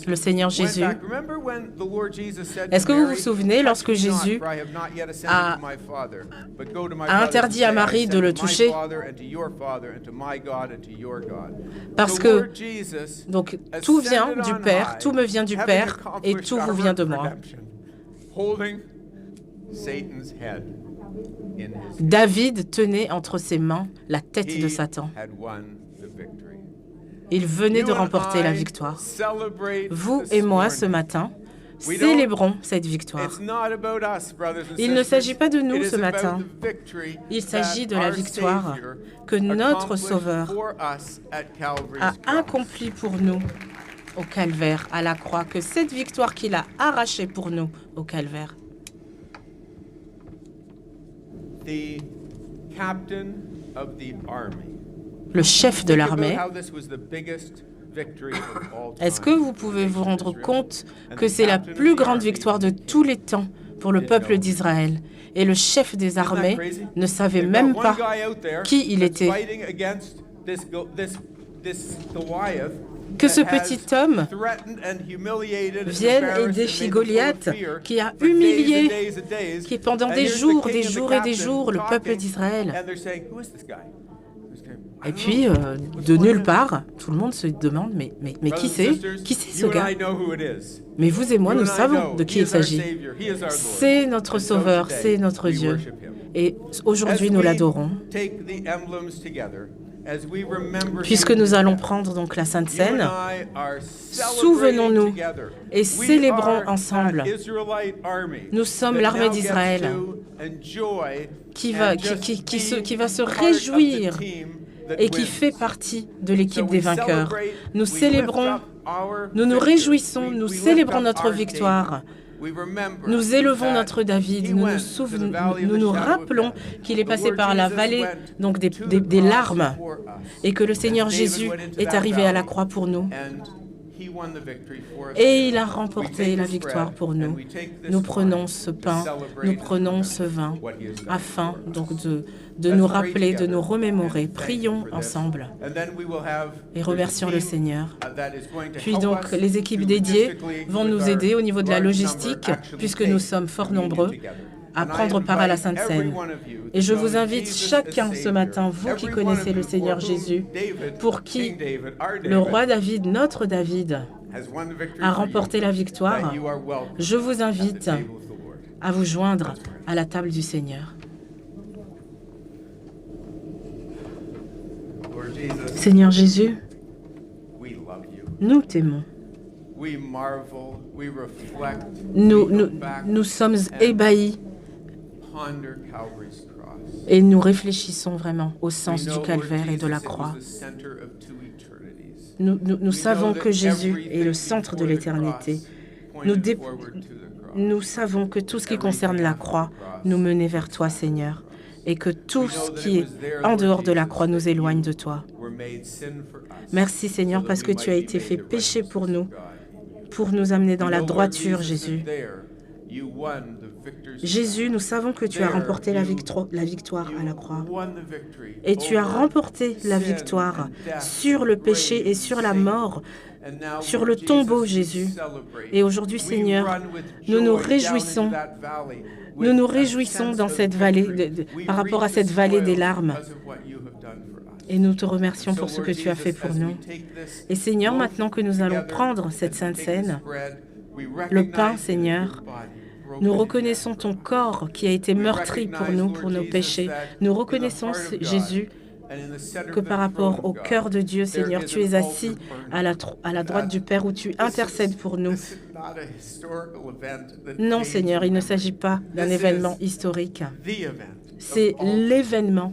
Le Seigneur Jésus. Est-ce que vous vous souvenez lorsque Jésus a interdit à Marie de le toucher? Parce que donc, tout vient du Père, tout me vient du Père et tout vous vient de moi. David tenait entre ses mains la tête de Satan. Il venait de remporter la victoire. Vous et moi, ce matin, célébrons cette victoire. Il ne s'agit pas de nous ce matin. Il s'agit de la victoire que notre Sauveur a accomplie pour nous au Calvaire, à la croix, que cette victoire qu'il a arrachée pour nous au Calvaire. le chef de l'armée. Est-ce que vous pouvez vous rendre compte que c'est la plus grande victoire de tous les temps pour le peuple d'Israël? Et le chef des armées ne savait même pas qui il était. Que ce petit homme vienne et défie Goliath, qui a humilié, qui pendant des jours et des jours, le peuple d'Israël. Et puis, de nulle part, tout le monde se demande, mais qui c'est? Qui c'est ce gars? Mais vous et moi, nous savons de qui il s'agit. C'est notre Sauveur, c'est notre Dieu. Et aujourd'hui, nous l'adorons. Puisque nous allons prendre donc la Sainte Seine, souvenons-nous et célébrons ensemble. Nous sommes l'armée d'Israël qui va se réjouir et qui fait partie de l'équipe des vainqueurs. Nous célébrons, nous nous réjouissons, nous célébrons notre victoire. Nous élevons notre David, nous nous rappelons qu'il est passé par la vallée donc des larmes et que le Seigneur Jésus est arrivé à la croix pour nous. Et il a remporté la victoire pour nous. Nous prenons ce pain, nous prenons ce vin, afin donc de nous rappeler, de nous remémorer. Prions ensemble et remercions le Seigneur. Puis donc, les équipes dédiées vont nous aider au niveau de la logistique, puisque nous sommes fort nombreux à prendre part à la Sainte Seine. Et je vous invite chacun ce matin, vous qui connaissez le Seigneur Jésus, pour qui le roi David, notre David, a remporté la victoire, je vous invite à vous joindre à la table du Seigneur. Seigneur Jésus, nous t'aimons. Nous sommes ébahis et nous réfléchissons vraiment au sens du calvaire et de la croix. Nous savons que Jésus est le centre de l'éternité. Nous savons que tout ce qui concerne la croix nous menait vers toi, Seigneur, et que tout ce qui est en dehors de la croix nous éloigne de toi. Merci, Seigneur, parce que tu as été fait péché pour nous amener dans la droiture, Jésus. Jésus, nous savons que tu as remporté la victoire à la croix. Et tu as remporté la victoire sur le péché et sur la mort, sur le tombeau, Jésus. Et aujourd'hui, Seigneur, nous nous réjouissons. Nous nous réjouissons dans cette vallée, par rapport à cette vallée des larmes. Et nous te remercions pour ce que tu as fait pour nous. Et Seigneur, maintenant que nous allons prendre cette Sainte Seine, le pain, Seigneur, nous reconnaissons ton corps qui a été meurtri pour nous, pour nos péchés. Nous reconnaissons, Jésus, que par rapport au cœur de Dieu, Seigneur, tu es assis à la droite du Père où tu intercèdes pour nous. Non, Seigneur, il ne s'agit pas d'un événement historique. C'est l'événement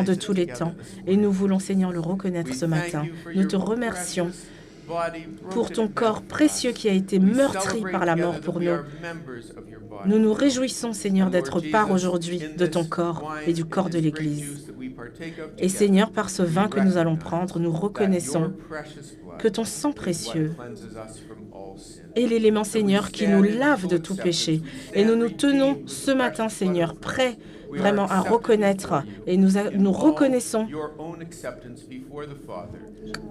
de tous les temps. Et nous voulons, Seigneur, le reconnaître ce matin. Nous te remercions pour ton corps précieux qui a été meurtri par la mort pour nous. Nous nous réjouissons, Seigneur, d'être part aujourd'hui de ton corps et du corps de l'Église. Et Seigneur, par ce vin que nous allons prendre, nous reconnaissons que ton sang précieux est l'élément, Seigneur, qui nous lave de tout péché. Et nous nous tenons ce matin, Seigneur, prêts vraiment à reconnaître, et nous reconnaissons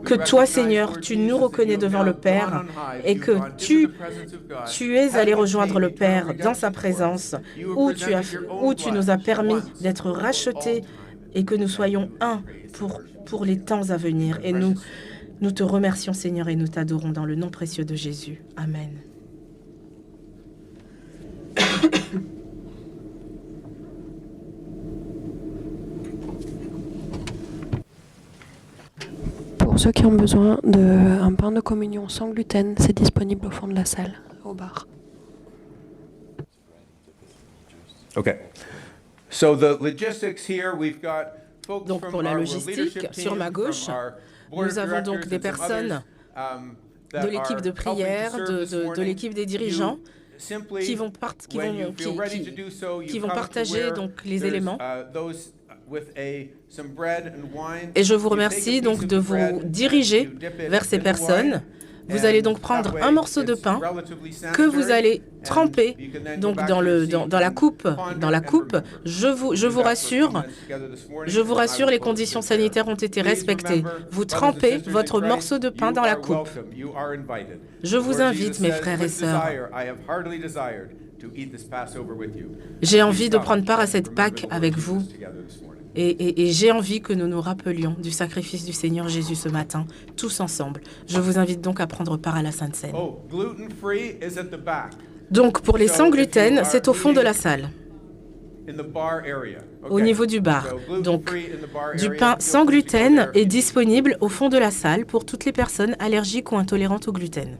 que toi, Seigneur, tu nous reconnais devant le Père et que tu es allé rejoindre le Père dans sa présence, où tu nous as permis d'être rachetés et que nous soyons un pour les temps à venir. Et nous te remercions, Seigneur, et nous t'adorons dans le nom précieux de Jésus. Amen. Pour ceux qui ont besoin d'un pain de communion sans gluten, c'est disponible au fond de la salle, au bar. Okay. So the logistics here, we've got folks Donc pour la logistique, sur ma gauche, nous avons donc des personnes de l'équipe de prière, de l'équipe des dirigeants, qui vont partager donc les éléments. Et je vous remercie donc de vous diriger vers ces personnes. Vous allez donc prendre un morceau de pain que vous allez tremper donc dans la coupe. Je vous rassure, les conditions sanitaires ont été respectées. Vous trempez votre morceau de pain dans la coupe. Je vous invite, mes frères et sœurs. J'ai envie de prendre part à cette Pâque avec vous. Et j'ai envie que nous nous rappelions du sacrifice du Seigneur Jésus ce matin, tous ensemble. Je vous invite donc à prendre part à la Sainte Seine. Donc, pour les sans gluten, c'est au fond de la salle, au niveau du bar. Donc, du pain sans gluten est disponible au fond de la salle pour toutes les personnes allergiques ou intolérantes au gluten.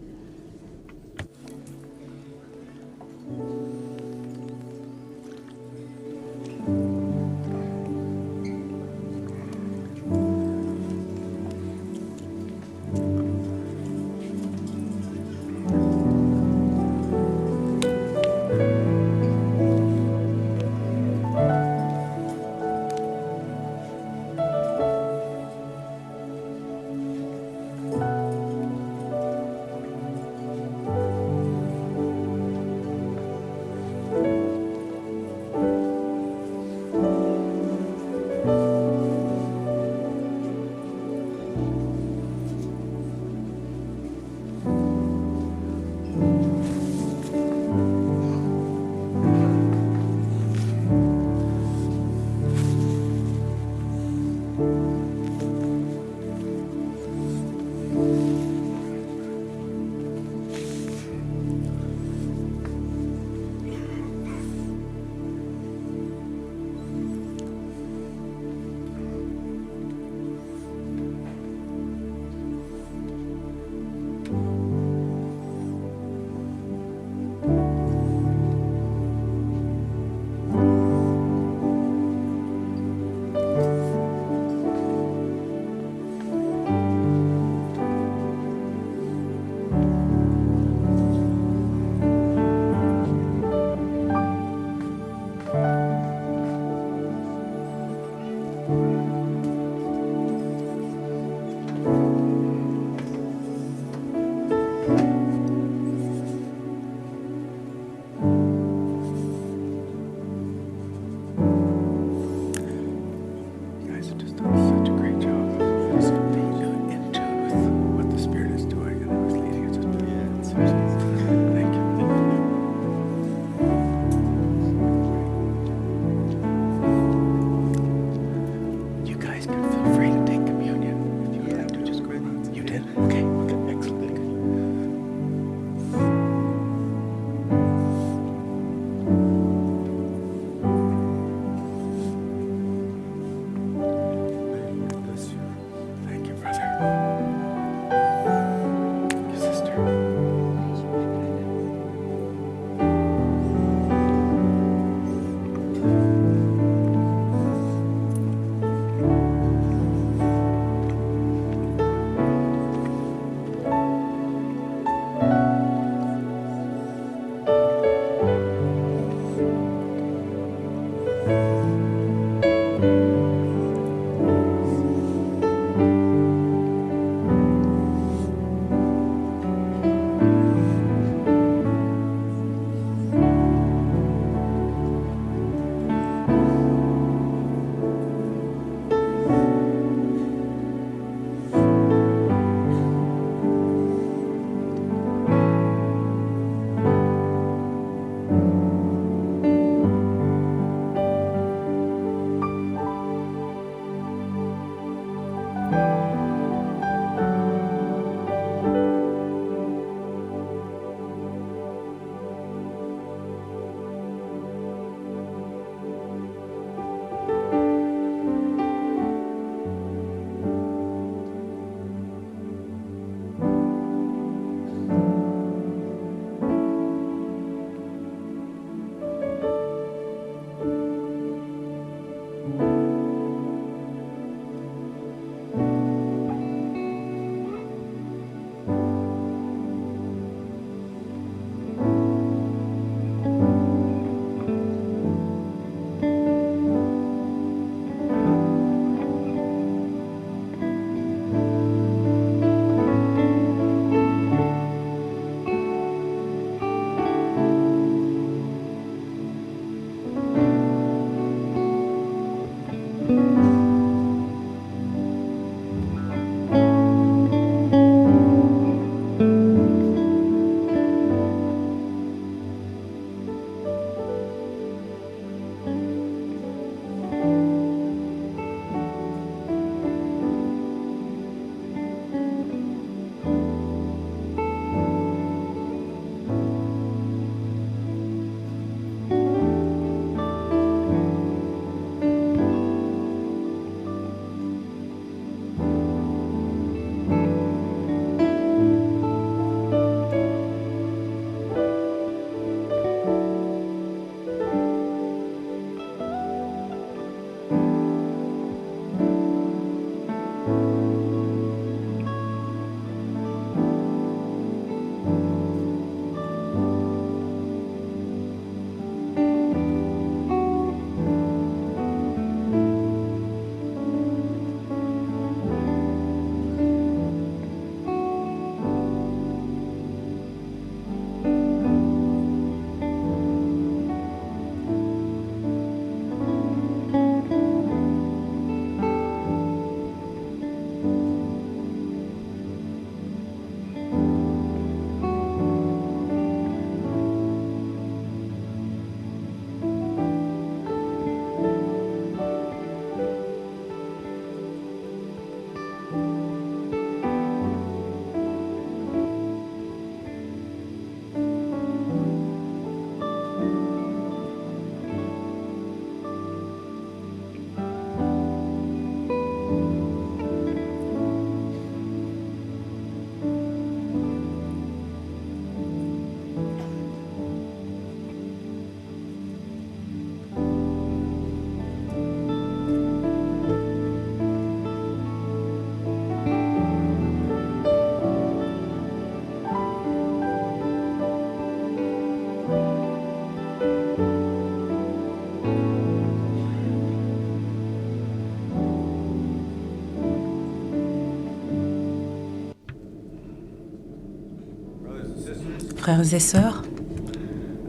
Frères et sœurs,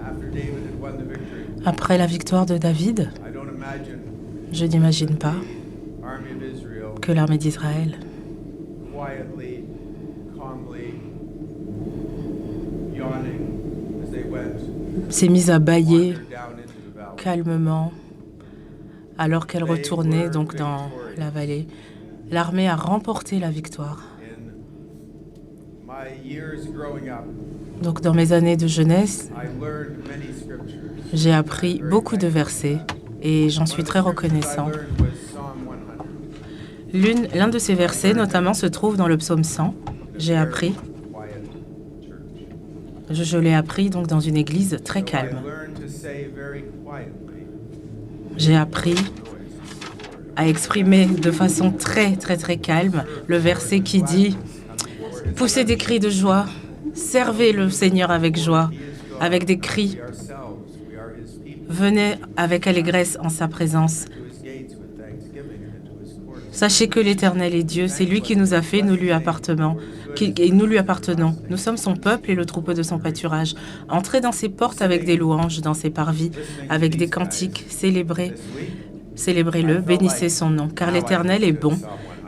after David had won the victory, après la victoire de David, I don't imagine je n'imagine pas army of Israel que l'armée d'Israël quietly, calmly yawning as they went s'est mise à bâiller down into the valley. calmement alors qu'elle retournait donc dans la vallée. L'armée a remporté la victoire. In my years growing up, Donc dans mes années de jeunesse, I learned many scriptures. j'ai appris beaucoup de versets et j'en suis très reconnaissant. I learned was Psalm 100. L'un de ces versets notamment se trouve dans le psaume 100. J'ai appris, Quiet church. je l'ai appris donc dans une église très I calme. learned to say very quietly, J'ai appris à exprimer de façon très calme le verset qui dit « Poussez des cris de joie, servez le Seigneur avec joie, avec des cris, ourselves, we are his people, venez avec allégresse en sa présence. to his gates with thanksgiving and into his courts. Sachez que l'Éternel est Dieu, c'est lui qui nous a fait, nous lui appartenons. Et nous lui appartenons. Nous sommes son peuple et le troupeau de son pâturage. Entrez dans ses portes avec des louanges, dans ses parvis, avec des cantiques, célébrez-le, bénissez son nom, car l'Éternel est bon.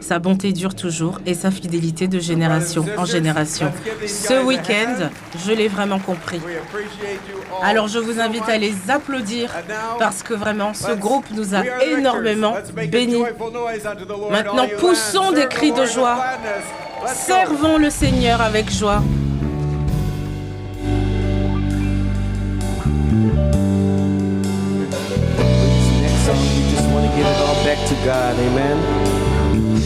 Sa bonté dure toujours et sa fidélité de génération en génération. Ce week-end, je l'ai vraiment compris. We appreciate you all. Alors je vous invite à les applaudir parce que vraiment ce groupe nous a We are the victors. énormément Let's make a bénis. joyful noise unto the Lord, Maintenant, all you poussons lands. des Serve cris the de Lord with joie. gladness. Let's go. Servons le Seigneur avec joie. Next song, we just want to give it all back to God. Amen.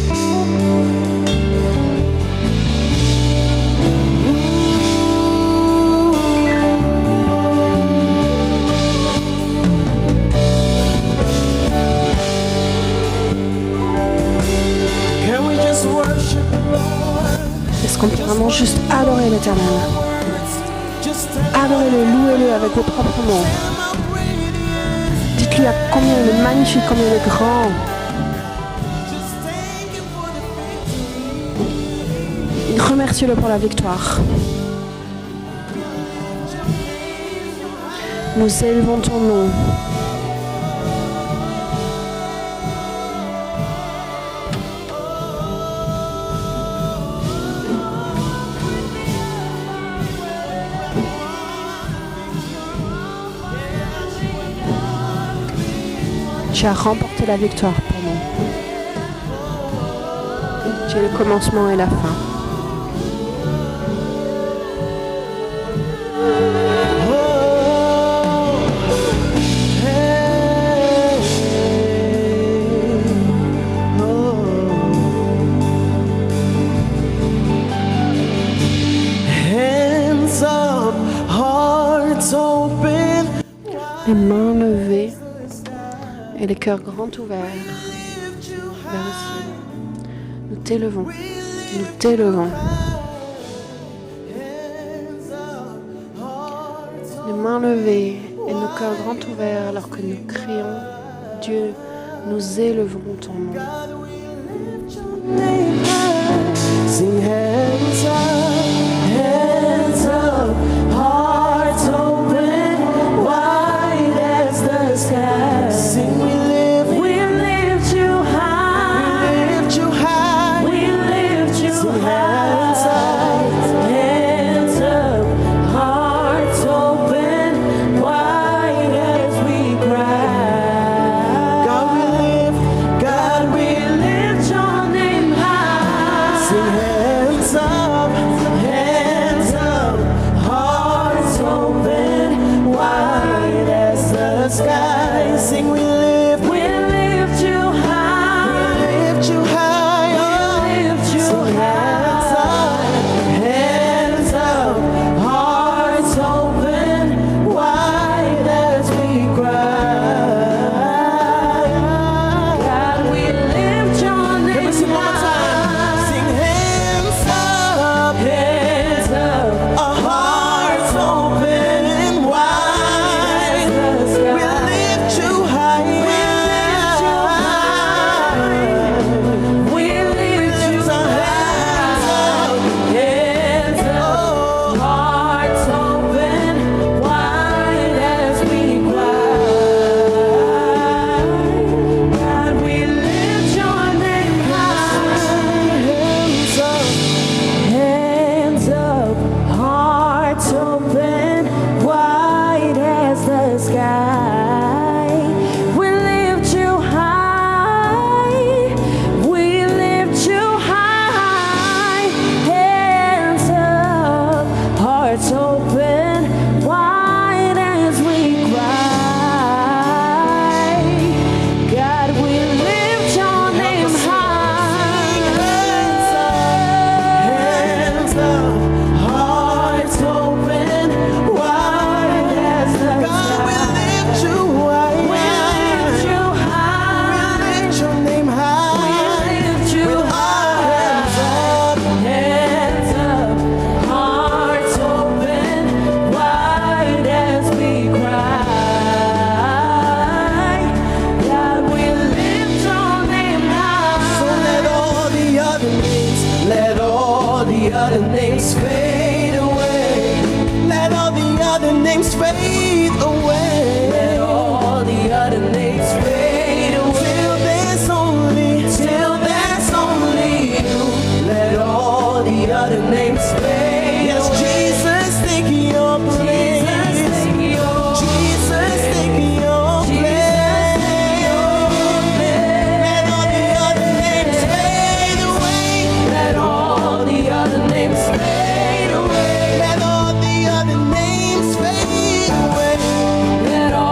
Can we just worship the Lord? Est-ce qu'on peut vraiment juste adorer l'Éternel? Just Adorez-le, louez-le avec vos propres mots. Dites-lui à combien il est magnifique, combien il est grand. Remerciez-le pour la victoire. Nous élevons ton nom. Tu as remporté la victoire pour nous. Tu es le commencement et la fin. hands up, hearts open. Les mains levées et les cœurs grands ouverts vers le ciel. Nous t'élevons, nous t'élevons. Les mains levées et nos cœurs grands ouverts alors que nous crions Dieu, nous élevons ton nom. Sing hands up, hearts open, wide as the sky. Sing we lift you high, we lift you high, we lift you Sing high. Hands up, hearts open, wide as we cry. God we lift your name high. Sing hands up. hearts open wide as we cry. God, we lift your name high. Hands up, hearts open wide as the God, we lift you high. We lift you high. We lift your name high. We lift you With our hands up. Hands up, hearts open wide as we cry. God, we lift your name high. So let all the other names fade away. Let all the other names fade away. Let all the other names fade away. Till there's only you. Let all the other names fade. Yes, Jesus, take your place. Jesus, take your Jesus, take your place. Let all the other names fade away. Let all the other names fade away. Let all the other names fade away. Let all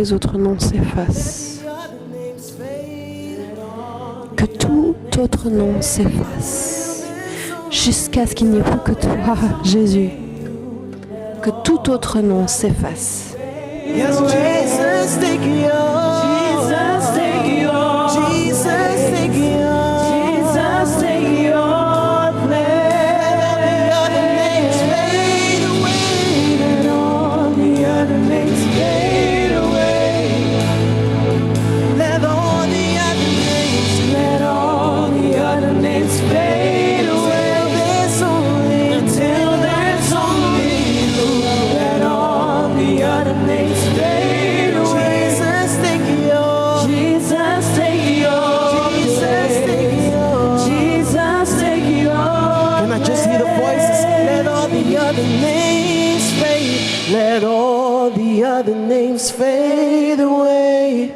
les autres noms s'effacent. Que tout autre nom s'efface. Jusqu'à ce qu'il n'y ait plus que toi, Jésus. Que tout autre nom s'efface. Yes, Jesus, take it all. Jesus, take it all. Jesus, take it all. Jesus, take it all. Let all the other names fade away. Let all the other names fade away. Let all the other names fade away. Until there's only you. Let all the other names fade away. Jesus, take it all. Jesus, take it all. Jesus, take it all. Jesus, take it all. Can I just hear the voices? Let all the other names fade. Let all the other names fade away.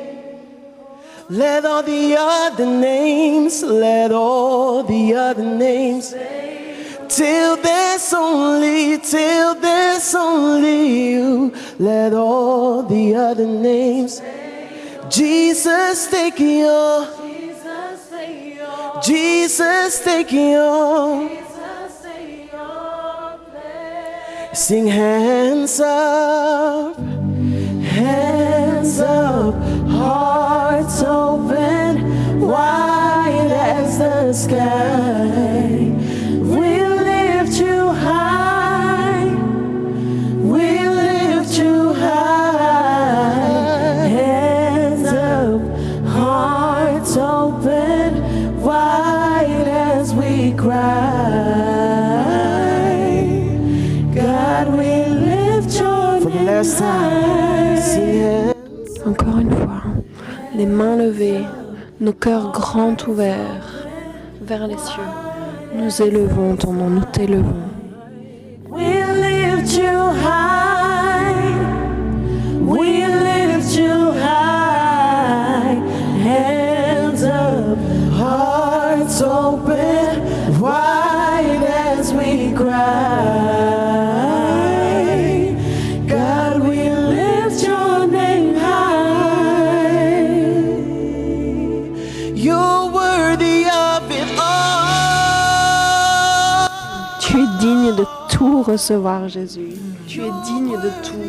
Let all the other names, let all the other names, till there's only you. Let all the other names, Jesus, take it all. Jesus, take it all. Sing hands up, hearts open, wide as the sky. We lift you high, we lift you high. Hands up, hearts open, wide as we cry. God, we lift your name high. Encore une fois, les mains levées, nos cœurs grands ouverts vers les cieux. Nous élevons ton nom, nous t'élevons. We lift you high, we lift you high. Hands up, hearts open, wide as we cry. God, we lift your name high. You're worthy of it all. Tu es digne de tout recevoir, Jésus. Tu es digne de tout.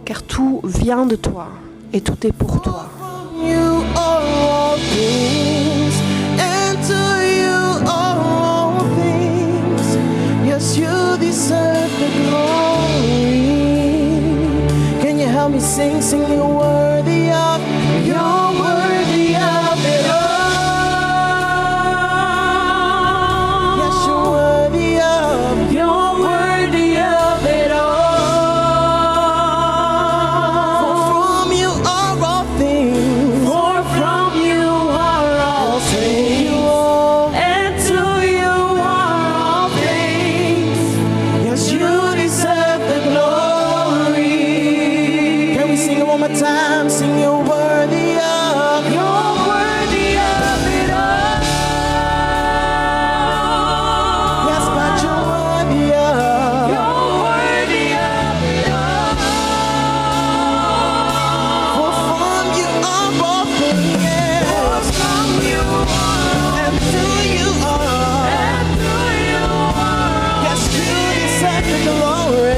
Car tout vient de toi et tout est pour toi. You are all things, and to you are all things. Yes, you deserve the glory. Can you help me sing? Sing, you're worthy of it all. Yes, you're worthy of it all. For from you are all things. And to you are all things. Yes, you deserve the glory. Can we sing it one more time? Sing, you're worthy of it all. Yes, but you're worthy of it all. For from you are all things. And to you are. Yes, you deserve the glory.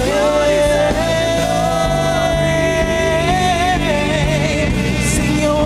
Sing, you're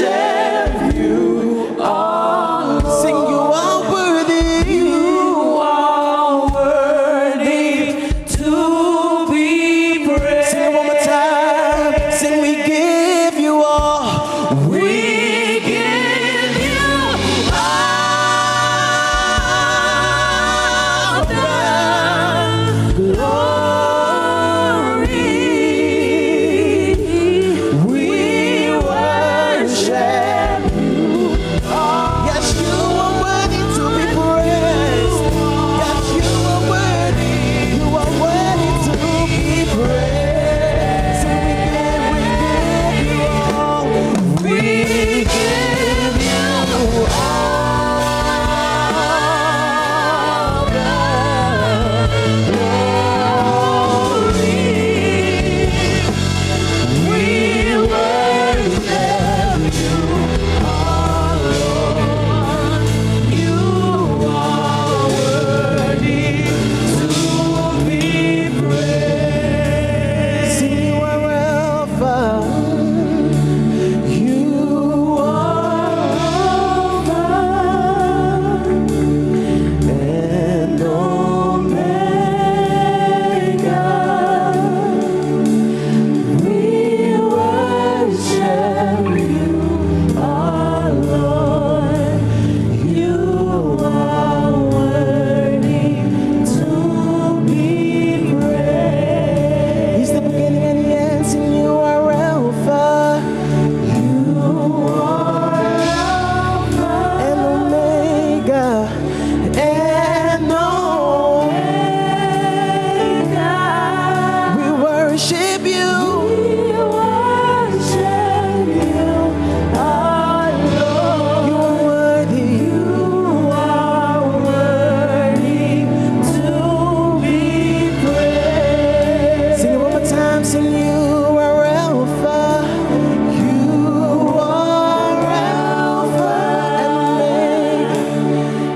worship you, oh Lord. Sing, you are worthy. You are worthy to be praised. Sing it one more time. Sing, we give you all. We give you all the glory. We worship you. Yes, you are worthy to be praised. Yes, you are worthy. You are worthy to be praised. So we give you all. We give you all the glory. We worship you, our Lord. You are worthy to be praised. See, you are Alpha. You are Alpha and Omega. We worship you, our Lord. You are worthy to be praised. He's the beginning and the end, and you are Alpha. You are Alpha and Omega, and Omega. We worship you. We worship you, our Lord. You are worthy. You are worthy to be praised. Sing it one more time. Sing, you are Alpha. You are Alpha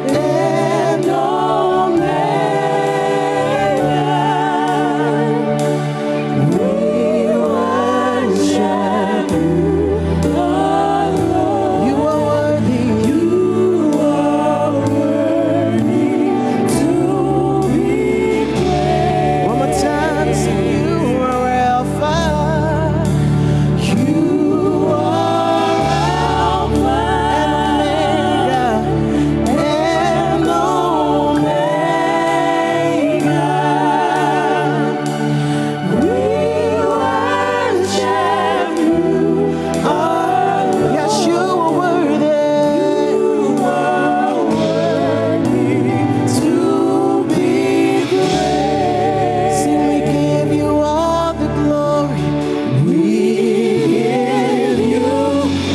and Omega. We worship you, our Lord. You are worthy. You are worthy to be praised. One more time. Sing, you are Alpha. You are Alpha and Omega. We worship you, our Lord. Yes, you are worthy. You are worthy to be praised. Sing, we give you all the glory. We give you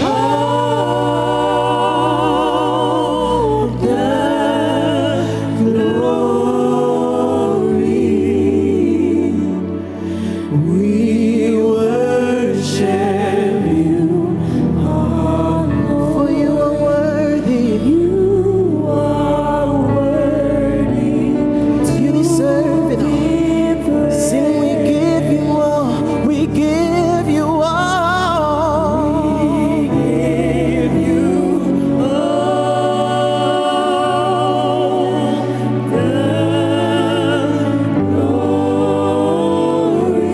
all the glory. We worship you, our Lord. For you are worthy. You are worthy. You deserve it all. Sing, we give you all. We give you all. We give you all the glory.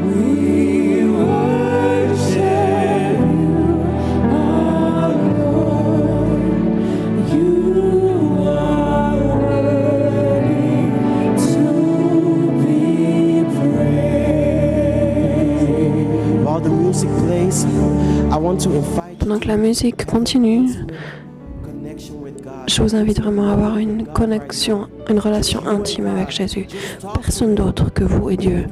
We worship you, our Lord. You are worthy to be praised. While the music plays, I want to invite Pendant que la musique continue, connection with God. je vous invite vraiment à avoir une connexion, une relation intime avec Jésus. Personne d'autre que vous et Dieu.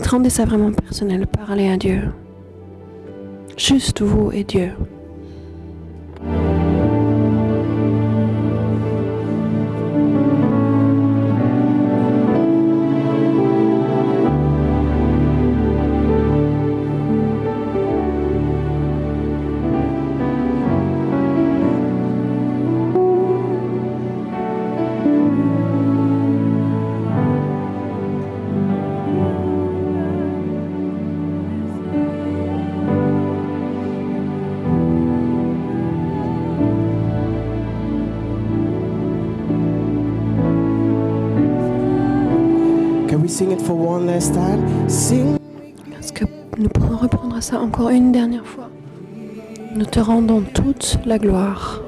Rendez ça vraiment personnel. Parlez à Dieu. Juste vous et Dieu. sing it for one last time? Sing. Est-ce que nous pouvons reprendre ça encore une dernière fois? Nous te rendons toute la gloire.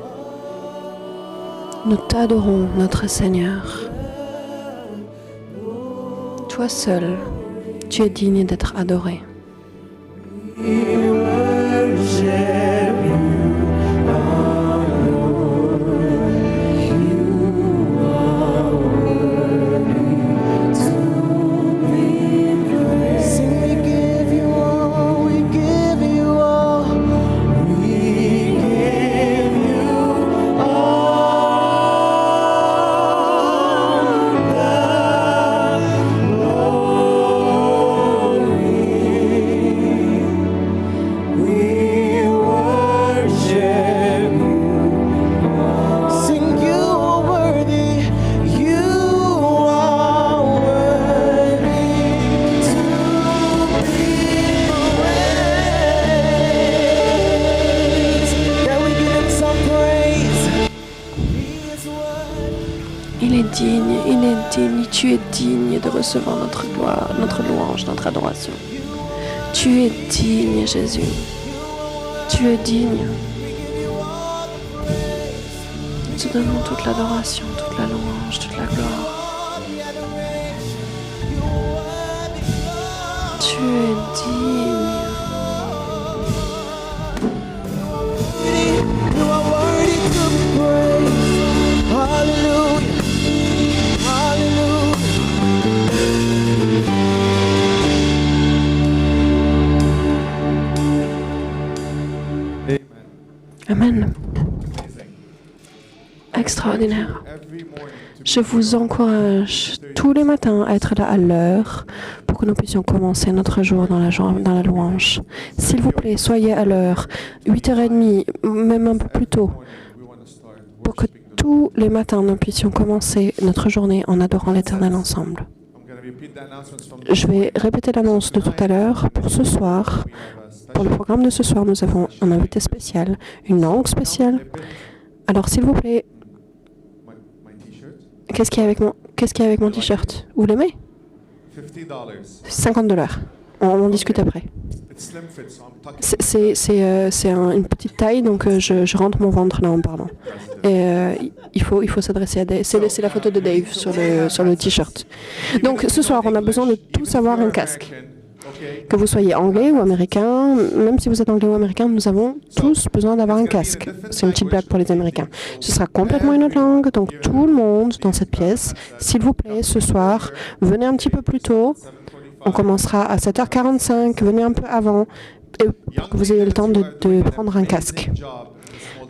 Nous t'adorons, notre Seigneur. Toi seul, tu es digne d'être adoré. Il est digne, tu es digne de recevoir notre gloire, notre louange, notre adoration. Tu es digne, Jésus. Tu es digne. Nous te donnons toute l'adoration, toute la louange, toute la gloire. Tu es digne. You are worthy to be praised. Hallelujah. Hallelujah. Amen. Extraordinaire. Je vous encourage tous les matins à être là à l'heure pour que nous puissions commencer notre jour dans la louange. S'il vous plaît, soyez à l'heure, 8h30, même un peu plus tôt, pour que tous les matins nous puissions commencer notre journée en adorant l'Éternel ensemble. Je vais répéter l'annonce de tout à l'heure. Pour ce soir, pour le programme de ce soir, nous avons un invité spécial, une langue spéciale. Alors, s'il vous plaît, qu'est-ce qu'il y a avec mon t-shirt? Vous l'aimez? $50. On en discute après. C'est une petite taille, donc je rentre mon ventre là en parlant. Et il faut s'adresser à Dave. C'est la photo de Dave sur le t-shirt. Donc ce soir, on a besoin de tous avoir un casque. Que vous soyez anglais ou américain, même si vous êtes anglais ou américain, nous avons tous besoin d'avoir un casque. C'est une petite blague pour les Américains. Ce sera complètement une autre langue, donc tout le monde dans cette pièce, s'il vous plaît, ce soir, venez un petit peu plus tôt. On commencera à 7h45, venez un peu avant, pour que vous ayez le temps de prendre un casque.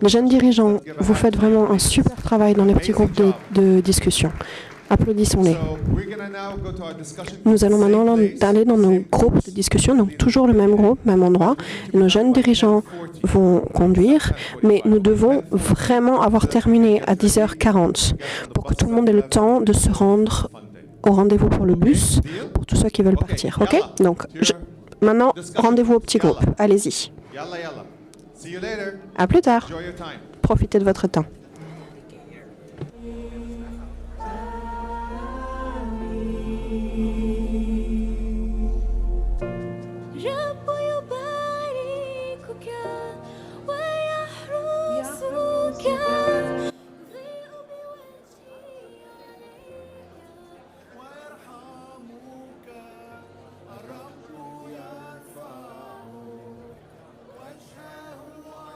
Les jeunes dirigeants, vous faites vraiment un super travail dans les petits groupes de discussion. Applaudissons-les. Nous allons maintenant aller dans nos groupes de discussion, donc toujours le même groupe, même endroit. Nos jeunes dirigeants vont conduire, mais nous devons vraiment avoir terminé à 10h40 pour que tout le monde ait le temps de se rendre au rendez-vous pour le bus, pour tous ceux qui veulent partir. OK? Donc, maintenant, rendez-vous au petit groupe. Allez-y. À plus tard. Profitez de votre temps.